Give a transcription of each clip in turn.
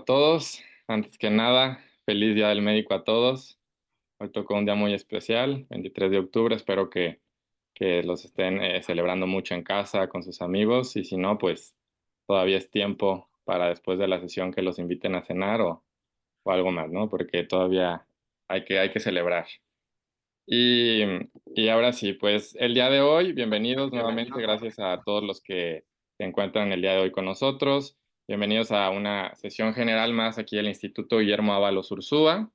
todos. Antes que nada, feliz Día del Médico a todos. Hoy tocó un día muy especial, 23 de octubre. Espero que los estén celebrando mucho en casa con sus amigos y si no, pues todavía es tiempo para después de la sesión que los inviten a cenar o algo más, ¿no? Porque todavía hay que celebrar. Y, y ahora sí, pues el día de hoy, bienvenidos nuevamente, gracias a todos los que se encuentran el día de hoy con nosotros. Bienvenidos a una sesión general más aquí del Instituto Guillermo Ábalos Urzúa.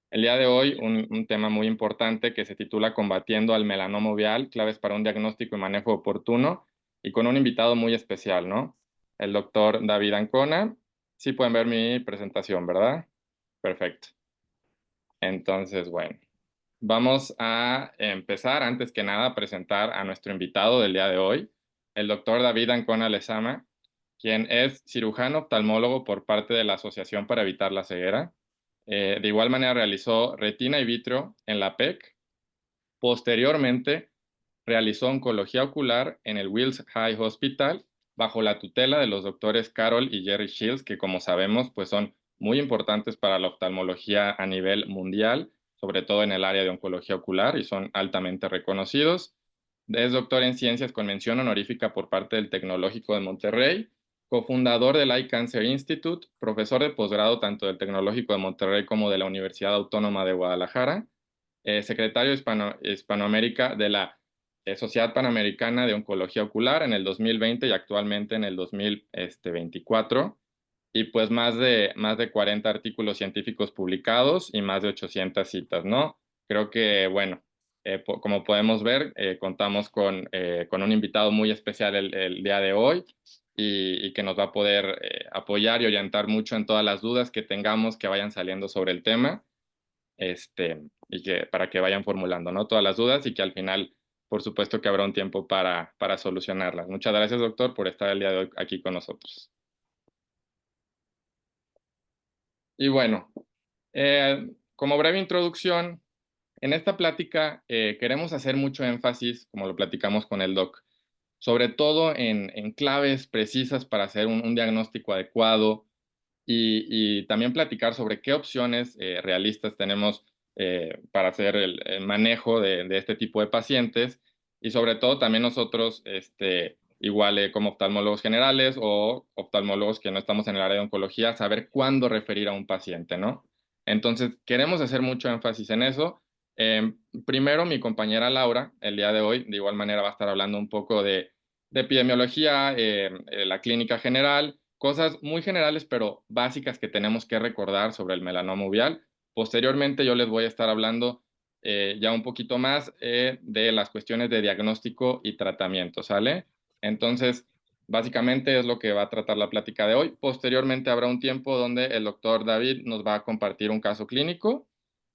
El día de hoy, un tema muy importante que se titula Combatiendo al melanoma uveal, claves para un diagnóstico y manejo oportuno, y con un invitado muy especial, ¿no? El doctor David Ancona. Sí pueden ver mi presentación, ¿verdad? Perfecto. Entonces, bueno. Vamos a empezar, antes que nada, a presentar a nuestro invitado del día de hoy, el doctor David Ancona Lezama, quien es cirujano oftalmólogo por parte de la Asociación para Evitar la Ceguera. De igual manera realizó retina y vitrio en la PEC. Posteriormente, realizó oncología ocular en el Wills Eye Hospital bajo la tutela de los doctores Carol y Jerry Shields, que como sabemos, pues son muy importantes para la oftalmología a nivel mundial, sobre todo en el área de oncología ocular, y son altamente reconocidos. Es doctor en ciencias con mención honorífica por parte del Tecnológico de Monterrey, cofundador del Eye Cancer Institute, profesor de posgrado tanto del Tecnológico de Monterrey como de la Universidad Autónoma de Guadalajara, secretario Hispanoamérica de la Sociedad Panamericana de Oncología Ocular en el 2020 y actualmente en el 2024. Y pues más de 40 artículos científicos publicados y más de 800 citas, ¿no? Creo que, bueno, como podemos ver, contamos con un invitado muy especial el día de hoy y que nos va a poder apoyar y orientar mucho en todas las dudas que tengamos que vayan saliendo sobre el tema y que para que vayan formulando, ¿no? Todas las dudas y que al final, por supuesto, que habrá un tiempo para solucionarlas. Muchas gracias, doctor, por estar el día de hoy aquí con nosotros. Y bueno, como breve introducción, en esta plática queremos hacer mucho énfasis, como lo platicamos con el doc, sobre todo en claves precisas para hacer un diagnóstico adecuado y también platicar sobre qué opciones realistas tenemos para hacer el manejo de este tipo de pacientes y sobre todo también nosotros, igual como oftalmólogos generales o oftalmólogos que no estamos en el área de oncología, saber cuándo referir a un paciente, ¿no? Entonces, queremos hacer mucho énfasis en eso. Primero, mi compañera Laura, el día de hoy, de igual manera va a estar hablando un poco de epidemiología, la clínica general, cosas muy generales, pero básicas que tenemos que recordar sobre el melanoma uveal. Posteriormente, yo les voy a estar hablando ya un poquito más de las cuestiones de diagnóstico y tratamiento, ¿sale? Entonces, básicamente es lo que va a tratar la plática de hoy. Posteriormente, habrá un tiempo donde el doctor David nos va a compartir un caso clínico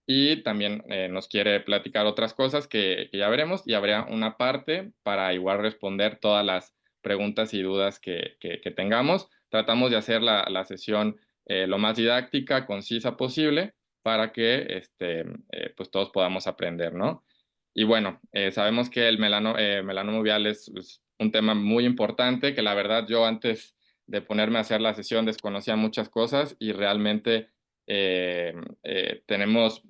y también nos quiere platicar otras cosas que ya veremos y habrá una parte para igual responder todas las preguntas y dudas que tengamos. Tratamos de hacer la sesión lo más didáctica, concisa posible para que pues todos podamos aprender, ¿no? Y bueno, sabemos que el melanoma uveal es un tema muy importante, que la verdad yo antes de ponerme a hacer la sesión desconocía muchas cosas y realmente tenemos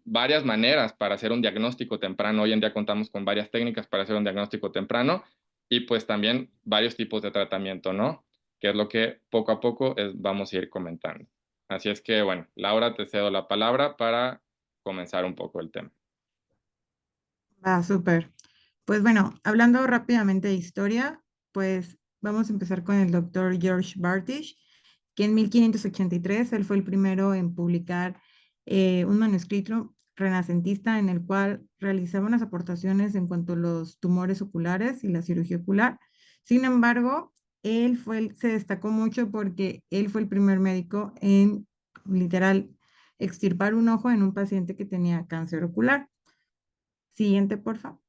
varias maneras para hacer un diagnóstico temprano. Hoy en día contamos con varias técnicas para hacer un diagnóstico temprano y pues también varios tipos de tratamiento, ¿no? Que es lo que poco a poco vamos a ir comentando. Así es que, bueno, Laura, te cedo la palabra para comenzar un poco el tema. Ah, súper. Pues bueno, hablando rápidamente de historia, pues vamos a empezar con el doctor George Bartish, que en 1583 él fue el primero en publicar un manuscrito renacentista en el cual realizaba unas aportaciones en cuanto a los tumores oculares y la cirugía ocular. Sin embargo, se destacó mucho porque él fue el primer médico en literal extirpar un ojo en un paciente que tenía cáncer ocular. Siguiente, por favor.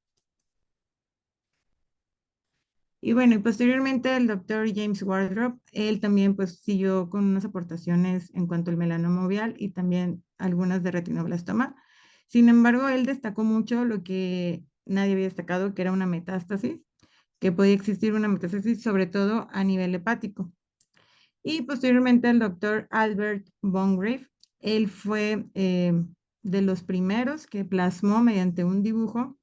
Y bueno, y posteriormente el doctor James Wardrop, él también pues siguió con unas aportaciones en cuanto al melanoma uveal y también algunas de retinoblastoma. Sin embargo, él destacó mucho lo que nadie había destacado, que era una metástasis, que podía existir una metástasis sobre todo a nivel hepático. Y posteriormente el doctor Albert von Graefe, él fue de los primeros que plasmó mediante un dibujo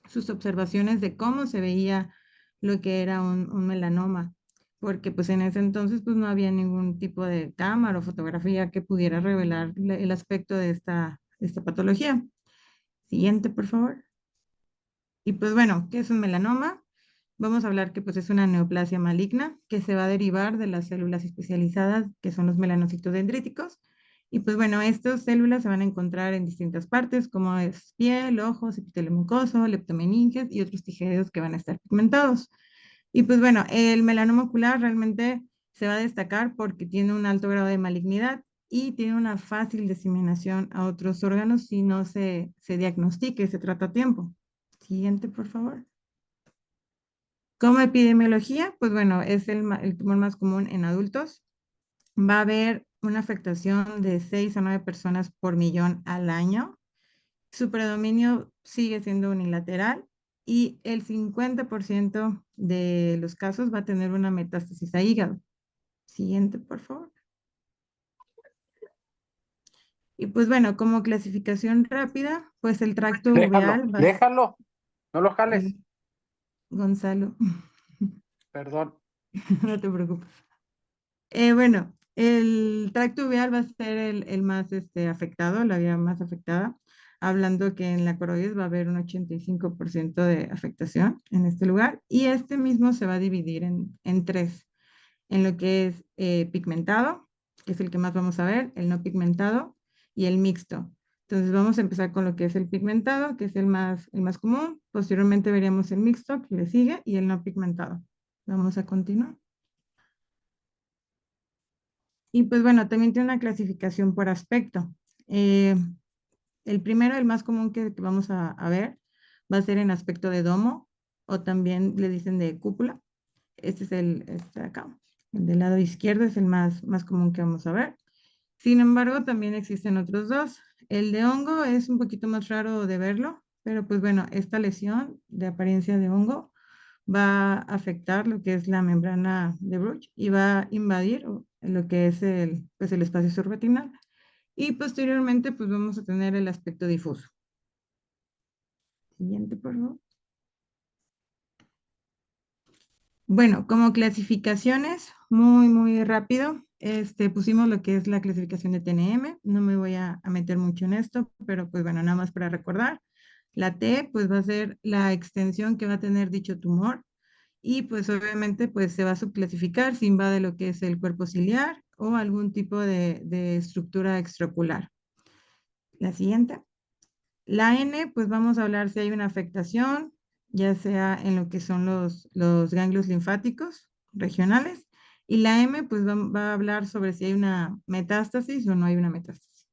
sus observaciones de cómo se veía lo que era un melanoma, porque pues en ese entonces pues no había ningún tipo de cámara o fotografía que pudiera revelar el aspecto de esta patología. Siguiente, por favor. Y pues bueno, ¿qué es un melanoma? Vamos a hablar que pues es una neoplasia maligna que se va a derivar de las células especializadas que son los melanocitos dendríticos. Y pues bueno, estas células se van a encontrar en distintas partes como es piel, ojos, epitelio mucoso, leptomeninges y otros tejidos que van a estar pigmentados. Y pues bueno, el melanoma ocular realmente se va a destacar porque tiene un alto grado de malignidad y tiene una fácil diseminación a otros órganos si no se diagnostica y se trata a tiempo. Siguiente, por favor. Como epidemiología, pues bueno, es el tumor más común en adultos. Va a haber una afectación de 6 a 9 personas por millón al año. Su predominio sigue siendo unilateral y el 50% de los casos va a tener una metástasis a hígado. Siguiente, por favor. Y pues bueno, como clasificación rápida, pues el tracto Déjalo, uveal va a ser, déjalo, no lo jales. Gonzalo, Perdón. no te preocupes. Bueno, el tracto uveal va a ser el más afectado, la vía más afectada, hablando que en la coroides va a haber un 85% de afectación en este lugar y este mismo se va a dividir en tres, en lo que es pigmentado, que es el que más vamos a ver, el no pigmentado y el mixto. Entonces vamos a empezar con lo que es el pigmentado, que es el más común, posteriormente veríamos el mixto que le sigue y el no pigmentado. Vamos a continuar. Y pues bueno, también tiene una clasificación por aspecto. Eh, el primero, el más común que vamos a ver, va a ser en aspecto de domo o también le dicen de cúpula. Este es este de acá. El del lado izquierdo es el más común que vamos a ver. Sin embargo, también existen otros dos. El de hongo es un poquito más raro de verlo, pero pues bueno, esta lesión de apariencia de hongo va a afectar lo que es la membrana de Bruch y va a invadir lo que es pues el espacio subretinal. Y posteriormente, pues vamos a tener el aspecto difuso. Siguiente, por favor. Bueno, como clasificaciones, muy rápido, pusimos lo que es la clasificación de TNM. No me voy a meter mucho en esto, pero pues bueno, nada más para recordar. La T, pues va a ser la extensión que va a tener dicho tumor y pues obviamente pues se va a subclasificar si invade lo que es el cuerpo ciliar o algún tipo de estructura extraocular. La siguiente. La N, pues vamos a hablar si hay una afectación, ya sea en lo que son los ganglios linfáticos regionales. Y la M, pues va a hablar sobre si hay una metástasis o no hay una metástasis.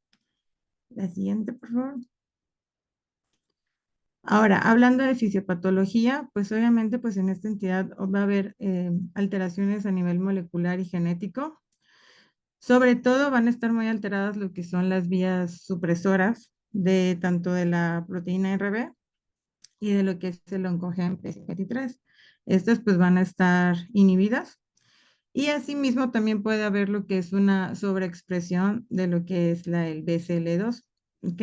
La siguiente, por favor. Ahora, hablando de fisiopatología, pues obviamente pues en esta entidad va a haber alteraciones a nivel molecular y genético. Sobre todo van a estar muy alteradas lo que son las vías supresoras de tanto de la proteína RB y de lo que es el oncogen P53. Estas pues van a estar inhibidas y asimismo también puede haber lo que es una sobreexpresión de lo que es el BCL2, ¿ok?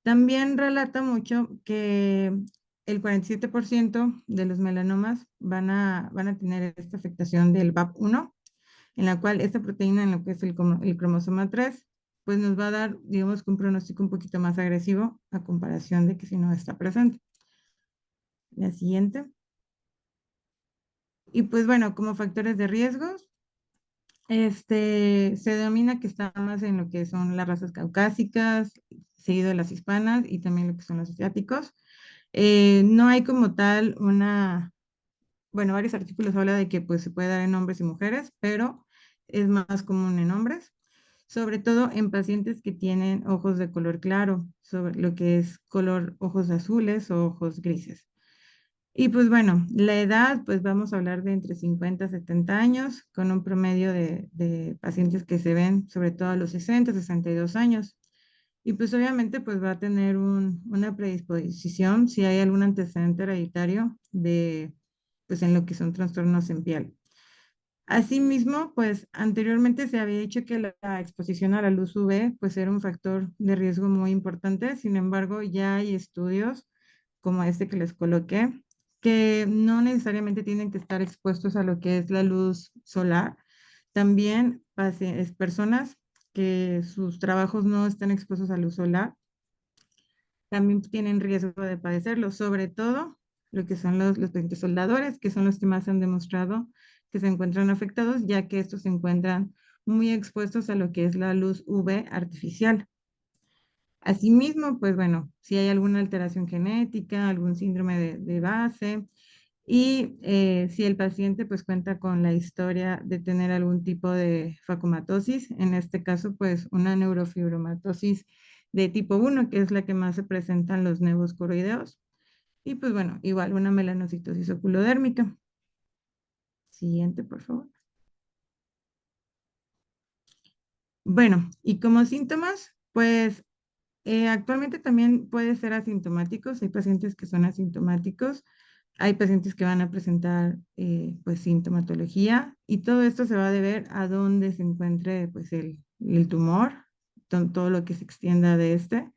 También relata mucho que el 47% de los melanomas van a tener esta afectación del BAP1, en la cual esta proteína, en lo que es el cromosoma 3, pues nos va a dar, digamos, que un pronóstico un poquito más agresivo a comparación de que si no está presente. La siguiente. Y pues bueno, como factores de riesgos, se denomina que está más en lo que son las razas caucásicas, seguido de las hispanas y también lo que son los asiáticos. No hay como tal bueno, varios artículos hablan de que pues se puede dar en hombres y mujeres, pero es más común en hombres, sobre todo en pacientes que tienen ojos de color claro, sobre lo que es color ojos azules o ojos grises. Y pues bueno, la edad, pues vamos a hablar de entre 50 y 70 años, con un promedio de pacientes que se ven sobre todo a los 60, 62 años. Y pues obviamente pues va a tener una predisposición si hay algún antecedente hereditario pues en lo que son trastornos en piel. Asimismo, pues anteriormente se había dicho que la exposición a la luz UV pues era un factor de riesgo muy importante. Sin embargo, ya hay estudios como este que les coloqué, que no necesariamente tienen que estar expuestos a lo que es la luz solar. También personas que sus trabajos no están expuestos a luz solar también tienen riesgo de padecerlo, sobre todo lo que son los pacientes soldadores, que son los que más han demostrado que se encuentran afectados, ya que estos se encuentran muy expuestos a lo que es la luz UV artificial. Asimismo, pues bueno, si hay alguna alteración genética, algún síndrome de base, y si el paciente pues cuenta con la historia de tener algún tipo de facomatosis, en este caso pues una neurofibromatosis de tipo 1, que es la que más se presenta en los nevos coroideos, y pues bueno, igual una melanocitosis oculodérmica. Siguiente, por favor. Bueno, y como síntomas, pues actualmente también puede ser asintomáticos. Hay pacientes que son asintomáticos, hay pacientes que van a presentar pues sintomatología, y todo esto se va a deber a dónde se encuentre pues el tumor, todo lo que se extienda de este.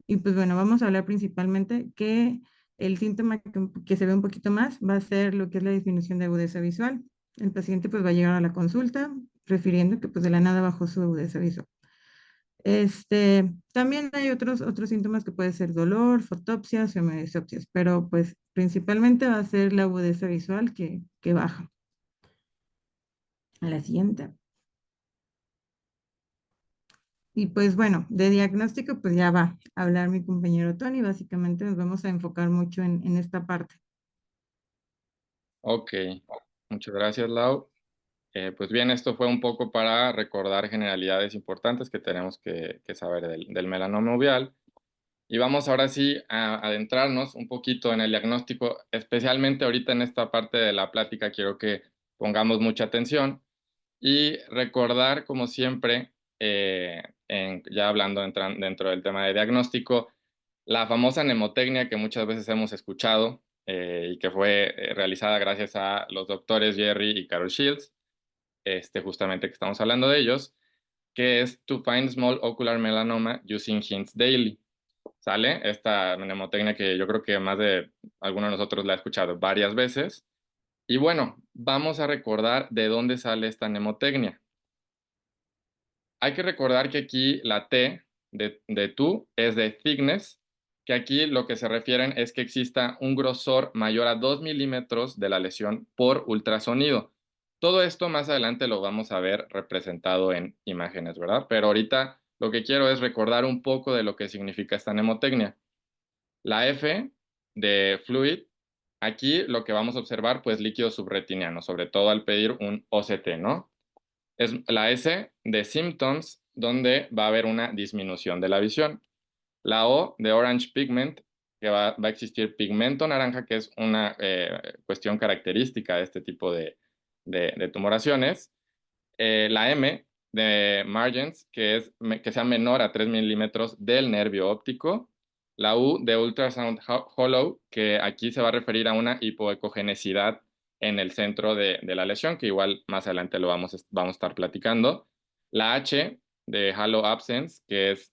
Y pues bueno, vamos a hablar principalmente que el síntoma que se ve un poquito más va a ser lo que es la disminución de agudeza visual. El paciente pues va a llegar a la consulta refiriendo que pues de la nada bajó su agudeza visual. También hay otros síntomas que puede ser dolor, fotopsias o hemodisopsias, pero pues principalmente va a ser la agudeza visual que baja. A la siguiente. Y pues bueno, de diagnóstico pues ya va a hablar mi compañero Tony. Básicamente nos vamos a enfocar mucho en esta parte. Ok, muchas gracias, Lau. Pues bien, esto fue un poco para recordar generalidades importantes que tenemos que saber del melanoma uveal. Y vamos ahora sí a adentrarnos un poquito en el diagnóstico, especialmente ahorita en esta parte de la plática quiero que pongamos mucha atención y recordar, como siempre, ya hablando dentro del tema de diagnóstico, la famosa mnemotecnia que muchas veces hemos escuchado y que fue realizada gracias a los doctores Jerry y Carol Shields, justamente que estamos hablando de ellos, que es to find small ocular melanoma using hints daily. ¿Sale? Esta mnemotecnia que yo creo que más de alguno de nosotros la ha escuchado varias veces. Y bueno, vamos a recordar de dónde sale esta mnemotecnia. Hay que recordar que aquí la T de tú es de thickness, que aquí lo que se refieren es que exista un grosor mayor a 2 milímetros de la lesión por ultrasonido. Todo esto más adelante lo vamos a ver representado en imágenes, ¿verdad? Pero ahorita lo que quiero es recordar un poco de lo que significa esta mnemotecnia. La F de fluid, aquí lo que vamos a observar, pues líquido subretiniano, sobre todo al pedir un OCT, ¿no? Es la S de symptoms, donde va a haber una disminución de la visión. La O de orange pigment, que va a existir pigmento naranja, que es una cuestión característica de este tipo de tumoraciones. La M de margins, que sea menor a 3 milímetros del nervio óptico. La U de ultrasound hollow, que aquí se va a referir a una hipoecogenicidad en el centro de la lesión, que igual más adelante lo vamos a estar platicando. La H de halo absence, que es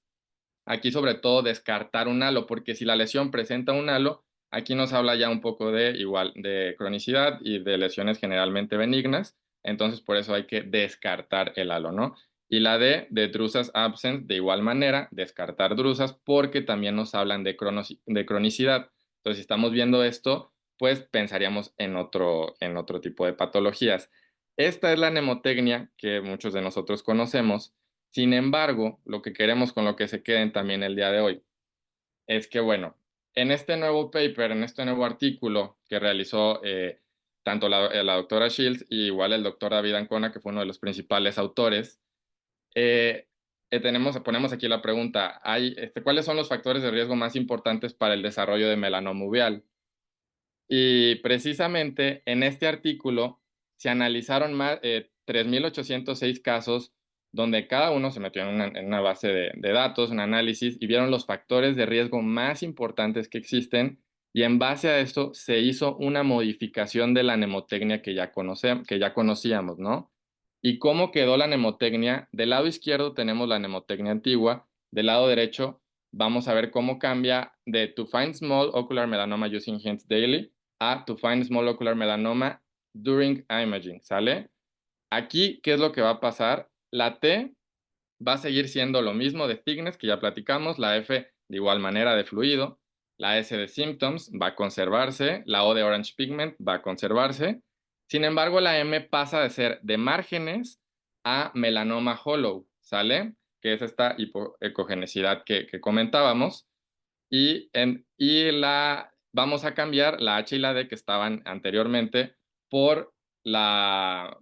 aquí sobre todo descartar un halo, porque si la lesión presenta un halo, aquí nos habla ya un poco de cronicidad y de lesiones generalmente benignas, entonces por eso hay que descartar el halo, ¿no? Y la D de drusas absent, de igual manera, descartar drusas porque también nos hablan de cronicidad. Entonces, si estamos viendo esto, pues pensaríamos en otro tipo de patologías. Esta es la mnemotecnia que muchos de nosotros conocemos. Sin embargo, lo que queremos con lo que se queden también el día de hoy es que, bueno, en este nuevo paper, en este nuevo artículo que realizó tanto la doctora Shields y igual el doctor David Ancona, que fue uno de los principales autores, ponemos aquí la pregunta, ¿cuáles son los factores de riesgo más importantes para el desarrollo de melanoma uveal? Y precisamente en este artículo se analizaron 3.806 casos donde cada uno se metió en una base de datos, un análisis, y vieron los factores de riesgo más importantes que existen y en base a esto se hizo una modificación de la mnemotecnia que ya conocíamos, ¿no? ¿Y cómo quedó la mnemotecnia? Del lado izquierdo tenemos la mnemotecnia antigua, del lado derecho vamos a ver cómo cambia de to find small ocular melanoma using hints daily a to find small ocular melanoma during imaging, ¿sale? Aquí, ¿qué es lo que va a pasar? La T va a seguir siendo lo mismo de thickness que ya platicamos, la F de igual manera de fluido, la S de symptoms va a conservarse, la O de orange pigment va a conservarse. Sin embargo, la M pasa de ser de márgenes a melanoma hollow, ¿sale? Que es esta hipoecogenicidad que comentábamos. Vamos a cambiar la H y la D que estaban anteriormente por la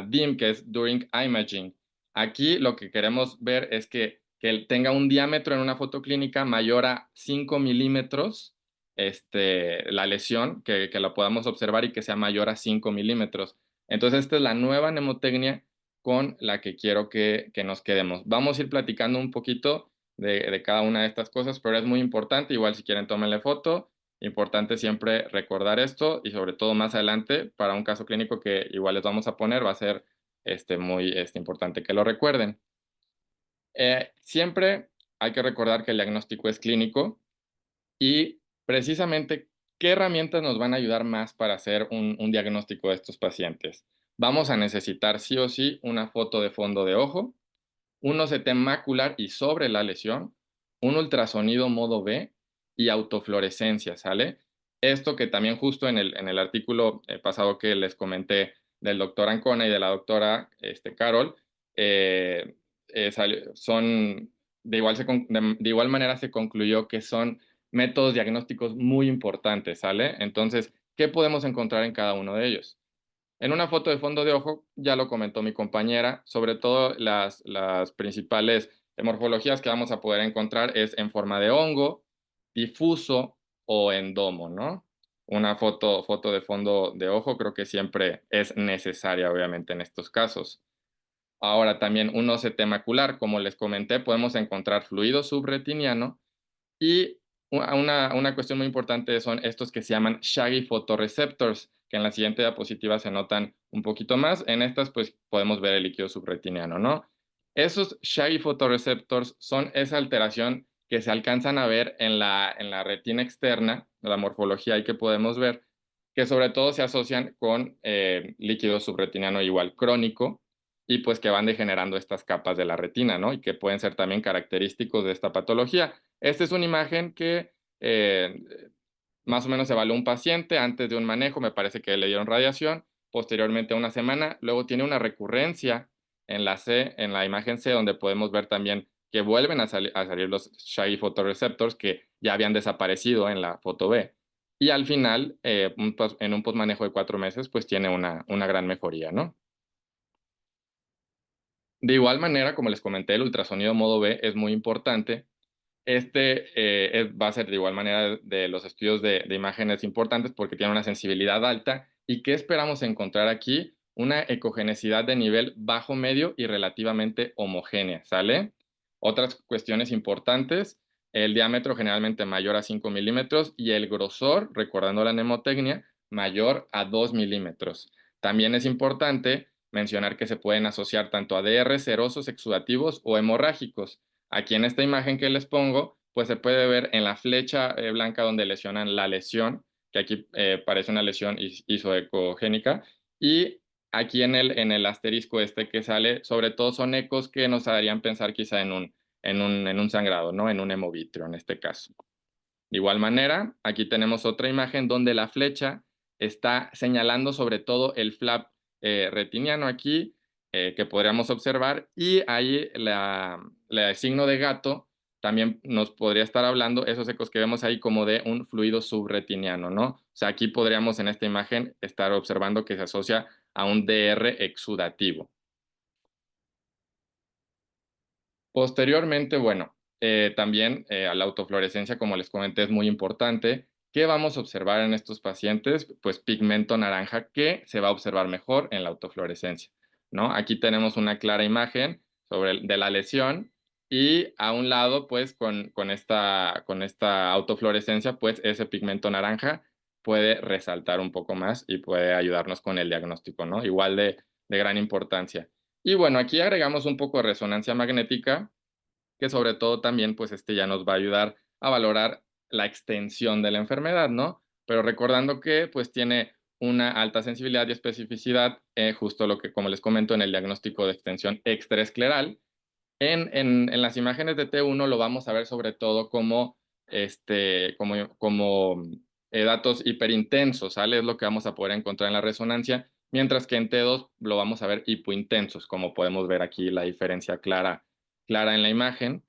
DIM, que es During Imaging. Aquí lo que queremos ver es que tenga un diámetro en una foto clínica mayor a 5 milímetros, la lesión, que la podamos observar y que sea mayor a 5 milímetros. Entonces, esta es la nueva mnemotecnia con la que quiero que nos quedemos. Vamos a ir platicando un poquito de cada una de estas cosas, pero es muy importante, igual si quieren tómenle foto, importante siempre recordar esto y sobre todo más adelante para un caso clínico que igual les vamos a poner, va a ser muy importante que lo recuerden. Siempre hay que recordar que el diagnóstico es clínico y precisamente qué herramientas nos van a ayudar más para hacer un diagnóstico de estos pacientes. Vamos a necesitar sí o sí una foto de fondo de ojo, un OCT macular y sobre la lesión, un ultrasonido modo B y autofluorescencia, ¿sale? Esto que también justo en el artículo pasado que les comenté del doctor Ancona y de la doctora Carol, son, de igual manera se concluyó que son métodos diagnósticos muy importantes, ¿sale? Entonces, ¿qué podemos encontrar en cada uno de ellos? En una foto de fondo de ojo, ya lo comentó mi compañera, sobre todo las principales morfologías que vamos a poder encontrar es en forma de hongo, difuso o endomo, ¿no? Una foto de fondo de ojo creo que siempre es necesaria, obviamente, en estos casos. Ahora también un OCT macular, como les comenté, podemos encontrar fluido subretiniano y una cuestión muy importante son estos que se llaman shaggy photoreceptors, que en la siguiente diapositiva se notan un poquito más. En estas, pues, podemos ver el líquido subretiniano, ¿no? Esos shaggy photoreceptors son esa alteración que se alcanzan a ver en la retina externa, de la morfología y que podemos ver, que sobre todo se asocian con líquido subretiniano igual crónico, y pues que van degenerando estas capas de la retina, ¿no? Y que pueden ser también característicos de esta patología. Esta es una imagen que más o menos evaluó un paciente antes de un manejo, me parece que le dieron radiación, posteriormente a una semana, luego tiene una recurrencia en la imagen C, donde podemos ver también que vuelven a salir los shaggy photoreceptors que ya habían desaparecido en la foto B. Y al final, en un postmanejo de 4 meses, pues tiene una gran mejoría, ¿no? De igual manera, como les comenté, el ultrasonido modo B es muy importante. Va a ser de igual manera de los estudios de imágenes importantes porque tiene una sensibilidad alta. ¿Y qué esperamos encontrar aquí? Una ecogenicidad de nivel bajo medio y relativamente homogénea, ¿sale? Otras cuestiones importantes, el diámetro generalmente mayor a 5 milímetros y el grosor, recordando la mnemotecnia, mayor a 2 milímetros. También es importante mencionar que se pueden asociar tanto a DR serosos exudativos o hemorrágicos. Aquí en esta imagen que les pongo, pues se puede ver en la flecha blanca donde lesionan la lesión, que aquí parece una lesión isoecogénica, y aquí en el asterisco que sale, sobre todo son ecos que nos harían pensar quizá en un sangrado, ¿no? En un hemovitrio en este caso. De igual manera, aquí tenemos otra imagen donde la flecha está señalando sobre todo el flap retiniano aquí, que podríamos observar, y ahí el signo de gato también nos podría estar hablando, esos ecos que vemos ahí, como de un fluido subretiniano, ¿no? O sea, aquí podríamos en esta imagen estar observando que se asocia a un DR exudativo. Posteriormente, bueno, también a la autofluorescencia, como les comenté, es muy importante. ¿Qué vamos a observar en estos pacientes? Pues pigmento naranja que se va a observar mejor en la autofluorescencia, ¿no? Aquí tenemos una clara imagen de la lesión y a un lado, pues, con esta autofluorescencia, pues, ese pigmento naranja puede resaltar un poco más y puede ayudarnos con el diagnóstico, ¿no? Igual de gran importancia. Y bueno, aquí agregamos un poco de resonancia magnética, que sobre todo también, pues, ya nos va a ayudar a valorar la extensión de la enfermedad, ¿no? Pero recordando que, pues, tiene una alta sensibilidad y especificidad, justo lo que, como les comento, en el diagnóstico de extensión extraescleral. En las imágenes de T1 lo vamos a ver sobre todo como, datos hiperintensos, ¿sale? Es lo que vamos a poder encontrar en la resonancia, mientras que en T2 lo vamos a ver hipointensos, como podemos ver aquí la diferencia clara en la imagen.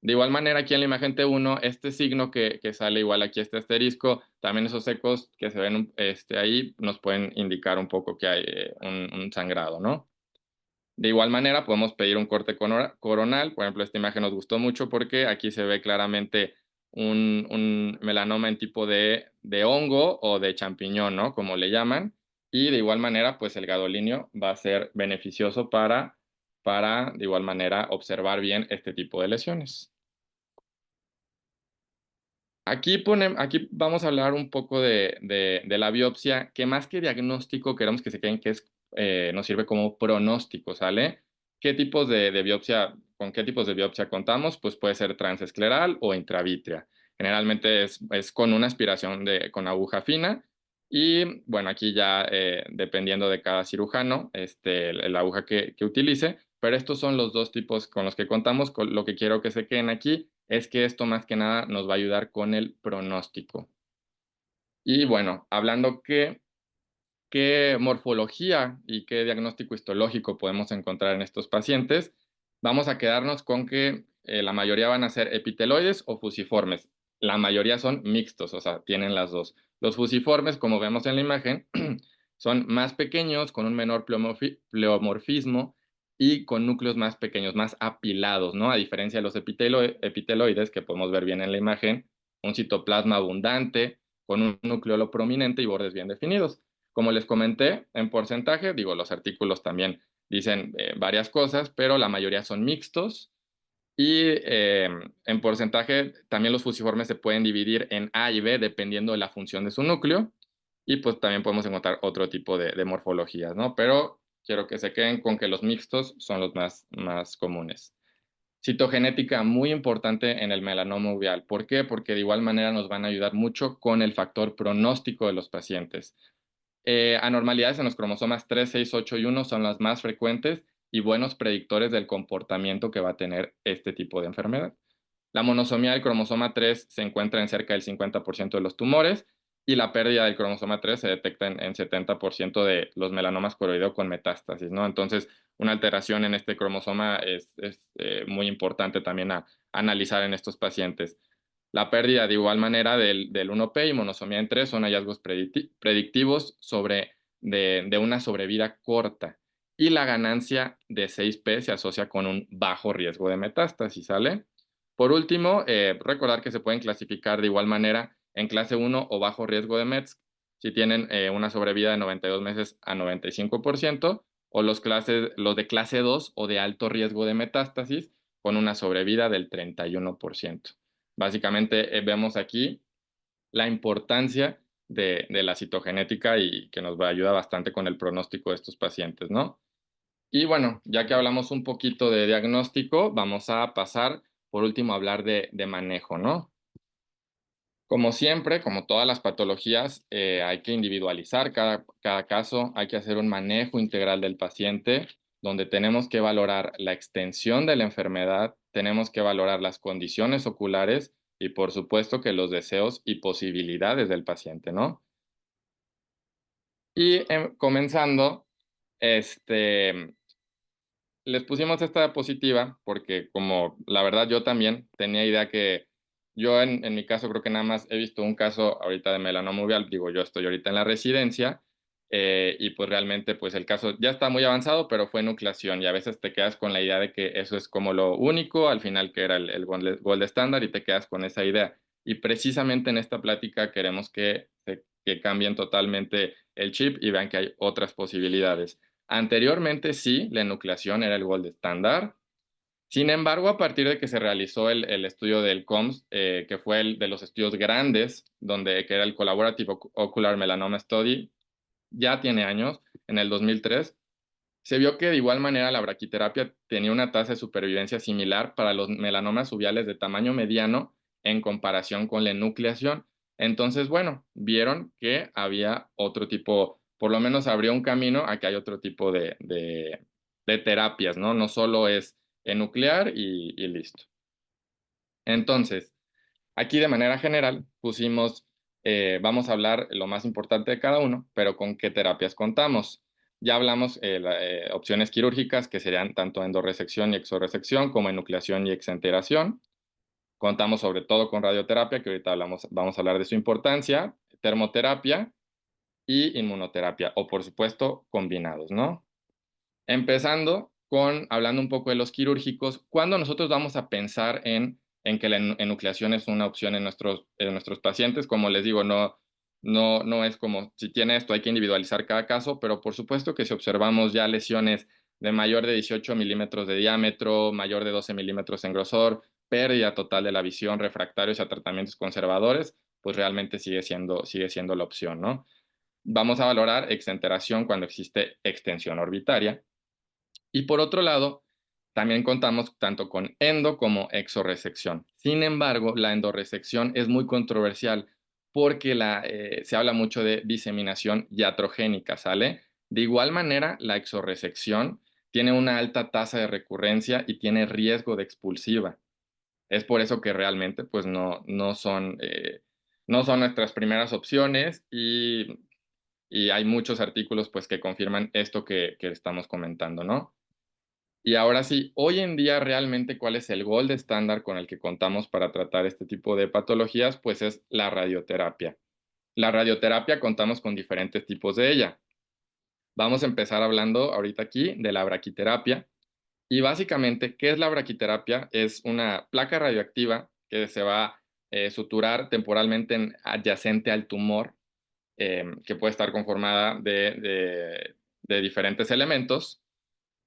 De igual manera, aquí en la imagen T1, este signo que sale igual aquí, este asterisco, también esos ecos que se ven ahí, nos pueden indicar un poco que hay un sangrado, ¿no? De igual manera, podemos pedir un corte coronal. Por ejemplo, esta imagen nos gustó mucho porque aquí se ve claramente un melanoma en tipo de hongo o de champiñón, ¿no? Como le llaman. Y de igual manera, pues el gadolinio va a ser beneficioso para de igual manera, observar bien este tipo de lesiones. Aquí vamos a hablar un poco de la biopsia, que más que diagnóstico queremos que se queden que nos sirve como pronóstico, ¿sale? ¿Qué tipos de biopsia, con qué tipos de biopsia contamos? Pues puede ser transescleral o intravítrea. Generalmente es con una aspiración con aguja fina y, bueno, aquí ya dependiendo de cada cirujano, la aguja que utilice, pero estos son los dos tipos con los que contamos. Lo que quiero que se queden aquí es que esto más que nada nos va a ayudar con el pronóstico. Y bueno, hablando qué morfología y qué diagnóstico histológico podemos encontrar en estos pacientes, vamos a quedarnos con que la mayoría van a ser epiteloides o fusiformes. La mayoría son mixtos, o sea, tienen las dos. Los fusiformes, como vemos en la imagen, son más pequeños, con un menor pleomorfismo y con núcleos más pequeños, más apilados, ¿no? A diferencia de los epiteloides, que podemos ver bien en la imagen, un citoplasma abundante, con un núcleo prominente y bordes bien definidos. Como les comenté, en porcentaje, digo, los artículos también dicen varias cosas, pero la mayoría son mixtos. Y en porcentaje, también los fusiformes se pueden dividir en A y B dependiendo de la función de su núcleo. Y pues también podemos encontrar otro tipo de morfologías, ¿no? Pero quiero que se queden con que los mixtos son los más comunes. Citogenética muy importante en el melanoma uveal. ¿Por qué? Porque de igual manera nos van a ayudar mucho con el factor pronóstico de los pacientes. Anormalidades en los cromosomas 3, 6, 8 y 1 son las más frecuentes y buenos predictores del comportamiento que va a tener este tipo de enfermedad. La monosomía del cromosoma 3 se encuentra en cerca del 50% de los tumores y la pérdida del cromosoma 3 se detecta en 70% de los melanomas coroideo con metástasis, ¿no? Entonces, una alteración en este cromosoma es muy importante también a analizar en estos pacientes. La pérdida de igual manera del 1P y monosomía en 3 son hallazgos predictivos de una sobrevida corta. Y la ganancia de 6P se asocia con un bajo riesgo de metástasis, ¿sale? Por último, recordar que se pueden clasificar de igual manera en clase 1 o bajo riesgo de METS si tienen una sobrevida de 92 meses a 95%, o los de clase 2 o de alto riesgo de metástasis con una sobrevida del 31%. Básicamente vemos aquí la importancia de la citogenética y que nos va a ayudar bastante con el pronóstico de estos pacientes, ¿no? Y bueno, ya que hablamos un poquito de diagnóstico, vamos a pasar por último a hablar de manejo, ¿no? Como siempre, como todas las patologías, hay que individualizar cada caso, hay que hacer un manejo integral del paciente, donde tenemos que valorar la extensión de la enfermedad, tenemos que valorar las condiciones oculares y, por supuesto, que los deseos y posibilidades del paciente, ¿no? Y comenzando, les pusimos esta diapositiva porque como la verdad yo también tenía idea que yo en mi caso creo que nada más he visto un caso ahorita de melanoma uveal, digo yo estoy ahorita en la residencia y pues realmente pues el caso ya está muy avanzado pero fue nucleación y a veces te quedas con la idea de que eso es como lo único al final que era el gold estándar y te quedas con esa idea y precisamente en esta plática queremos que cambien totalmente el chip y vean que hay otras posibilidades. Anteriormente sí, la enucleación era el gold estándar. Sin embargo, a partir de que se realizó el estudio del COMS, que fue el de los estudios grandes, que era el Collaborative Ocular Melanoma Study, ya tiene años, en el 2003, se vio que de igual manera la braquiterapia tenía una tasa de supervivencia similar para los melanomas uveales de tamaño mediano en comparación con la enucleación. Entonces, bueno, vieron que había otro tipo, por lo menos abrió un camino a que hay otro tipo de terapias, ¿no? No solo es enuclear y listo. Entonces, aquí de manera general pusimos, vamos a hablar lo más importante de cada uno, pero con qué terapias contamos. Ya hablamos opciones quirúrgicas que serían tanto endorresección y exorresección como enucleación y exenteración. Contamos sobre todo con radioterapia, que ahorita vamos a hablar de su importancia, termoterapia y inmunoterapia, o por supuesto combinados, ¿no? Empezando hablando un poco de los quirúrgicos, ¿cuándo nosotros vamos a pensar en que la enucleación es una opción en nuestros pacientes? Como les digo, no es como si tiene esto, hay que individualizar cada caso, pero por supuesto que si observamos ya lesiones de mayor de 18 milímetros de diámetro, mayor de 12 milímetros en grosor, pérdida total de la visión, refractarios a tratamientos conservadores, pues realmente sigue siendo la opción, ¿no? Vamos a valorar exenteración cuando existe extensión orbitaria. Y por otro lado, también contamos tanto con endo como exorresección. Sin embargo, la endorresección es muy controversial porque se habla mucho de diseminación iatrogénica, ¿sale? De igual manera, la exorresección tiene una alta tasa de recurrencia y tiene riesgo de expulsiva. Es por eso que realmente pues no son nuestras primeras opciones y hay muchos artículos pues que confirman esto que estamos comentando, ¿no? Y ahora sí, hoy en día realmente cuál es el gold estándar con el que contamos para tratar este tipo de patologías, pues es la radioterapia. La radioterapia contamos con diferentes tipos de ella. Vamos a empezar hablando ahorita aquí de la braquiterapia. Y básicamente, ¿qué es la braquiterapia? Es una placa radioactiva que se va a suturar temporalmente adyacente al tumor, que puede estar conformada de diferentes elementos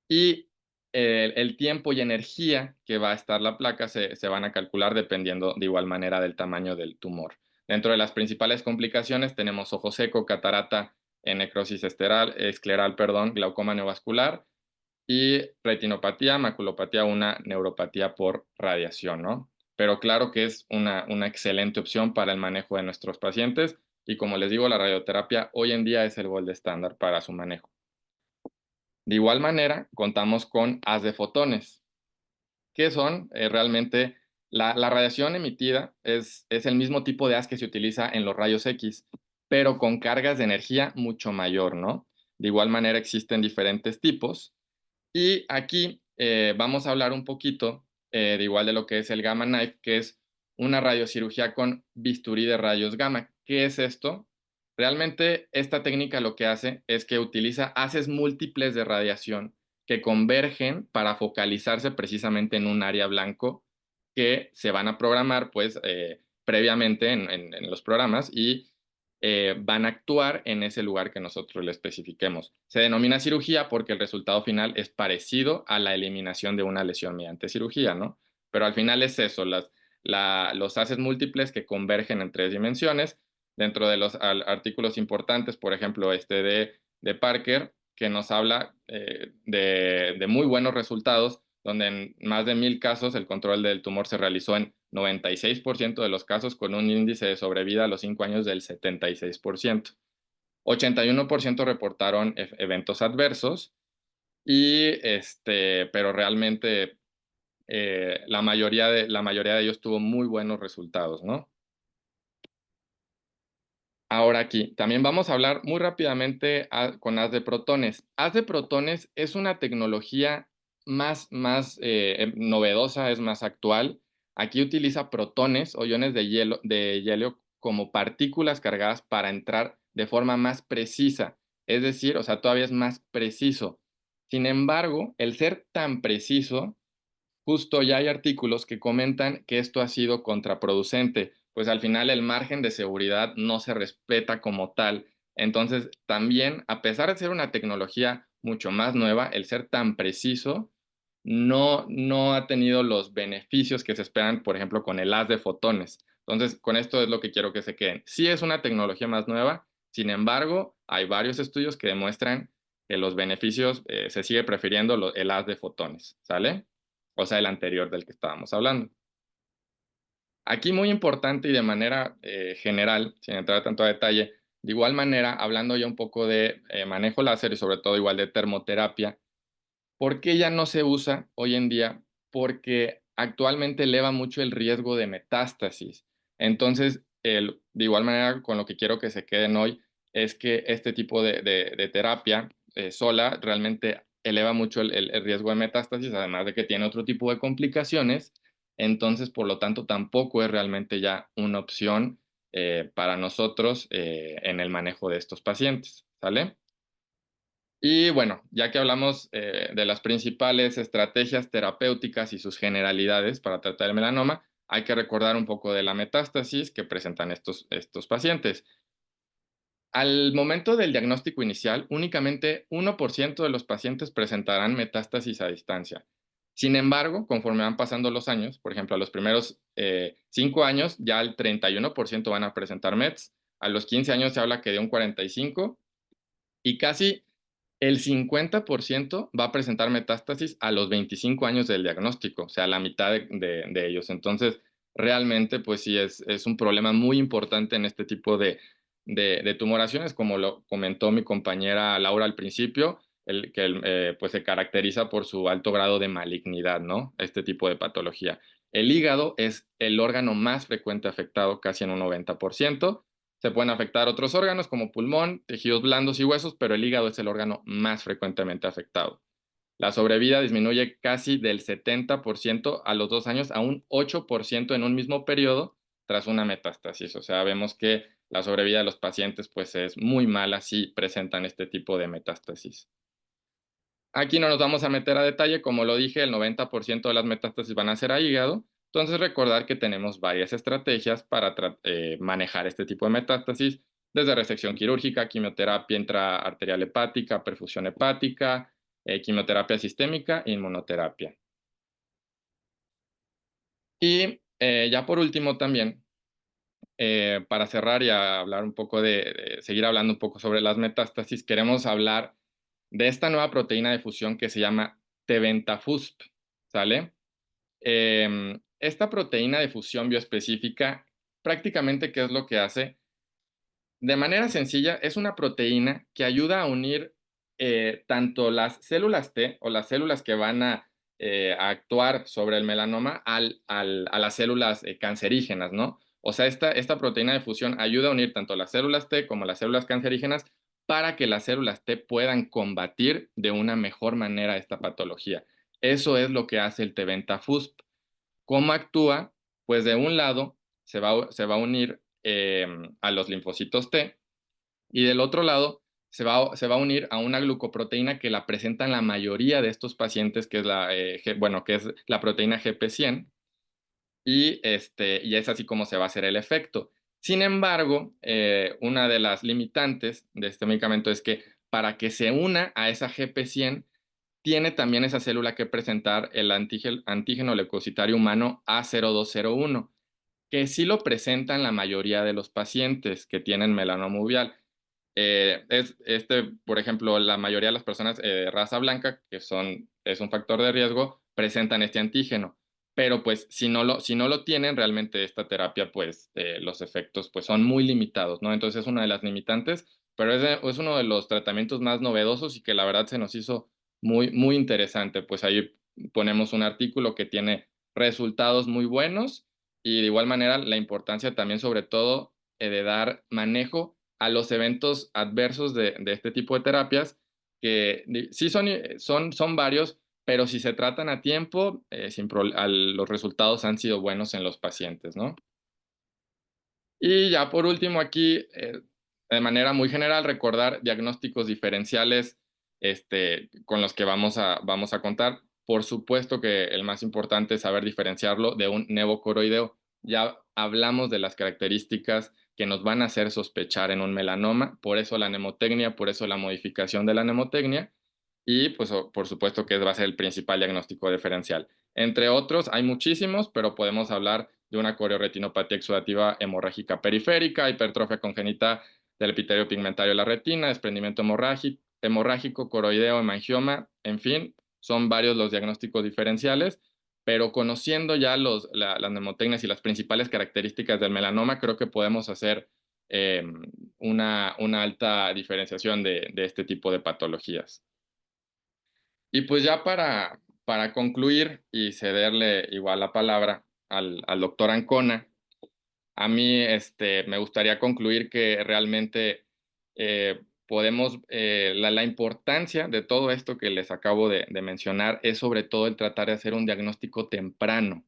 y el tiempo y energía que va a estar la placa se van a calcular dependiendo de igual manera del tamaño del tumor. Dentro de las principales complicaciones tenemos ojo seco, catarata, necrosis escleral, glaucoma neovascular y retinopatía, maculopatía, una neuropatía por radiación, ¿no? Pero claro que es una excelente opción para el manejo de nuestros pacientes y como les digo, la radioterapia hoy en día es el gold estándar para su manejo. De igual manera, contamos con haz de fotones, que son realmente la radiación emitida es el mismo tipo de haz que se utiliza en los rayos X, pero con cargas de energía mucho mayor, ¿no? De igual manera existen diferentes tipos y aquí vamos a hablar un poquito de igual de lo que es el Gamma Knife, que es una radiocirugía con bisturí de rayos gamma. ¿Qué es esto? Realmente esta técnica lo que hace es que utiliza haces múltiples de radiación que convergen para focalizarse precisamente en un área blanco que se van a programar pues previamente en los programas y van a actuar en ese lugar que nosotros le especifiquemos. Se denomina cirugía porque el resultado final es parecido a la eliminación de una lesión mediante cirugía, ¿no? Pero al final es eso, los haces múltiples que convergen en 3 dimensiones. Dentro de los artículos importantes, por ejemplo, este de Parker, que nos habla de muy buenos resultados, donde en más de 1000 casos el control del tumor se realizó en 96% de los casos con un índice de sobrevida a los 5 años del 76%. 81% reportaron eventos adversos, pero realmente la mayoría de ellos tuvo muy buenos resultados, ¿no? Ahora aquí, también vamos a hablar muy rápidamente con haz de protones. Haz de protones es una tecnología más novedosa, es más actual. Aquí utiliza protones o iones de helio como partículas cargadas para entrar de forma más precisa. Es decir, o sea, todavía es más preciso. Sin embargo, el ser tan preciso justo ya hay artículos que comentan que esto ha sido contraproducente, pues al final el margen de seguridad no se respeta como tal. Entonces, también, a pesar de ser una tecnología mucho más nueva, el ser tan preciso no ha tenido los beneficios que se esperan, por ejemplo, con el haz de fotones. Entonces, con esto es lo que quiero que se queden. Sí es una tecnología más nueva, sin embargo, hay varios estudios que demuestran que los beneficios se sigue prefiriendo el haz de fotones, ¿sale? O sea, el anterior del que estábamos hablando. Aquí muy importante y de manera general, sin entrar tanto a detalle, de igual manera, hablando ya un poco de manejo láser y sobre todo igual de termoterapia, ¿por qué ya no se usa hoy en día? Porque actualmente eleva mucho el riesgo de metástasis. Entonces, de igual manera, con lo que quiero que se queden hoy, es que este tipo de terapia sola realmente eleva mucho el riesgo de metástasis, además de que tiene otro tipo de complicaciones. Entonces, por lo tanto, tampoco es realmente ya una opción para nosotros en el manejo de estos pacientes, ¿sale? Y bueno, ya que hablamos de las principales estrategias terapéuticas y sus generalidades para tratar el melanoma, hay que recordar un poco de la metástasis que presentan estos pacientes. Al momento del diagnóstico inicial, únicamente 1% de los pacientes presentarán metástasis a distancia. Sin embargo, conforme van pasando los años, por ejemplo, a los primeros 5 años, ya el 31% van a presentar METs, a los 15 años se habla que de un 45%, y casi el 50% va a presentar metástasis a los 25 años del diagnóstico, o sea, la mitad de ellos. Entonces, realmente, pues sí, es un problema muy importante en este tipo de tumoraciones, como lo comentó mi compañera Laura al principio, pues se caracteriza por su alto grado de malignidad, ¿no? Este tipo de patología. El hígado es el órgano más frecuente afectado, casi en un 90%. Se pueden afectar otros órganos como pulmón, tejidos blandos y huesos, pero el hígado es el órgano más frecuentemente afectado. La sobrevida disminuye casi del 70% a los 2 años a un 8% en un mismo periodo tras una metástasis. O sea, vemos que la sobrevida de los pacientes pues es muy mala si presentan este tipo de metástasis. Aquí no nos vamos a meter a detalle, como lo dije, el 90% de las metástasis van a ser a hígado. Entonces, recordar que tenemos varias estrategias para manejar este tipo de metástasis, desde resección quirúrgica, quimioterapia intraarterial hepática, perfusión hepática, quimioterapia sistémica e inmunoterapia. Y ya por último también, para cerrar y hablar un poco seguir hablando un poco sobre las metástasis, queremos hablar de esta nueva proteína de fusión que se llama tebentafusp, ¿sale? Esta proteína de fusión bioespecífica, prácticamente, ¿qué es lo que hace? De manera sencilla, es una proteína que ayuda a unir tanto las células T o las células que van a actuar sobre el melanoma a las células cancerígenas, ¿no? O sea, esta proteína de fusión ayuda a unir tanto las células T como las células cancerígenas para que las células T puedan combatir de una mejor manera esta patología. Eso es lo que hace el tebentafusp. ¿Cómo actúa? Pues de un lado se va a unir a los linfocitos T y del otro lado se va a unir a una glucoproteína que la presentan la mayoría de estos pacientes, que es que es la proteína GP100, y es así como se va a hacer el efecto. Sin embargo, una de las limitantes de este medicamento es que para que se una a esa GP100, tiene también esa célula que presentar el antígeno leucocitario humano A0201, que sí lo presentan la mayoría de los pacientes que tienen melanoma uveal. Por ejemplo, la mayoría de las personas de raza blanca, es un factor de riesgo, presentan este antígeno. Pero pues si no lo tienen, realmente esta terapia, pues los efectos pues son muy limitados, ¿no? Entonces es una de las limitantes, pero es uno de los tratamientos más novedosos y que la verdad se nos hizo muy, muy interesante. Pues ahí ponemos un artículo que tiene resultados muy buenos y de igual manera la importancia también sobre todo de dar manejo a los eventos adversos de este tipo de terapias, que sí son varios, pero si se tratan a tiempo, los resultados han sido buenos en los pacientes, ¿no? Y ya por último aquí, de manera muy general, recordar diagnósticos diferenciales con los que vamos a contar. Por supuesto que el más importante es saber diferenciarlo de un nevocoroideo. Ya hablamos de las características que nos van a hacer sospechar en un melanoma, por eso la mnemotecnia, por eso la modificación de la mnemotecnia. y pues por supuesto que va a ser el principal diagnóstico diferencial. Entre otros, hay muchísimos, pero podemos hablar de una corioretinopatía exudativa hemorrágica periférica, hipertrofia congénita del epitelio pigmentario de la retina, desprendimiento hemorrágico, coroideo, hemangioma, en fin, son varios los diagnósticos diferenciales, pero conociendo ya las mnemotecnias y las principales características del melanoma, creo que podemos hacer una alta diferenciación de este tipo de patologías. Y pues ya para concluir y cederle igual la palabra al doctor Ancona, a mí me gustaría concluir que realmente podemos, la importancia de todo esto que les acabo de mencionar es sobre todo el tratar de hacer un diagnóstico temprano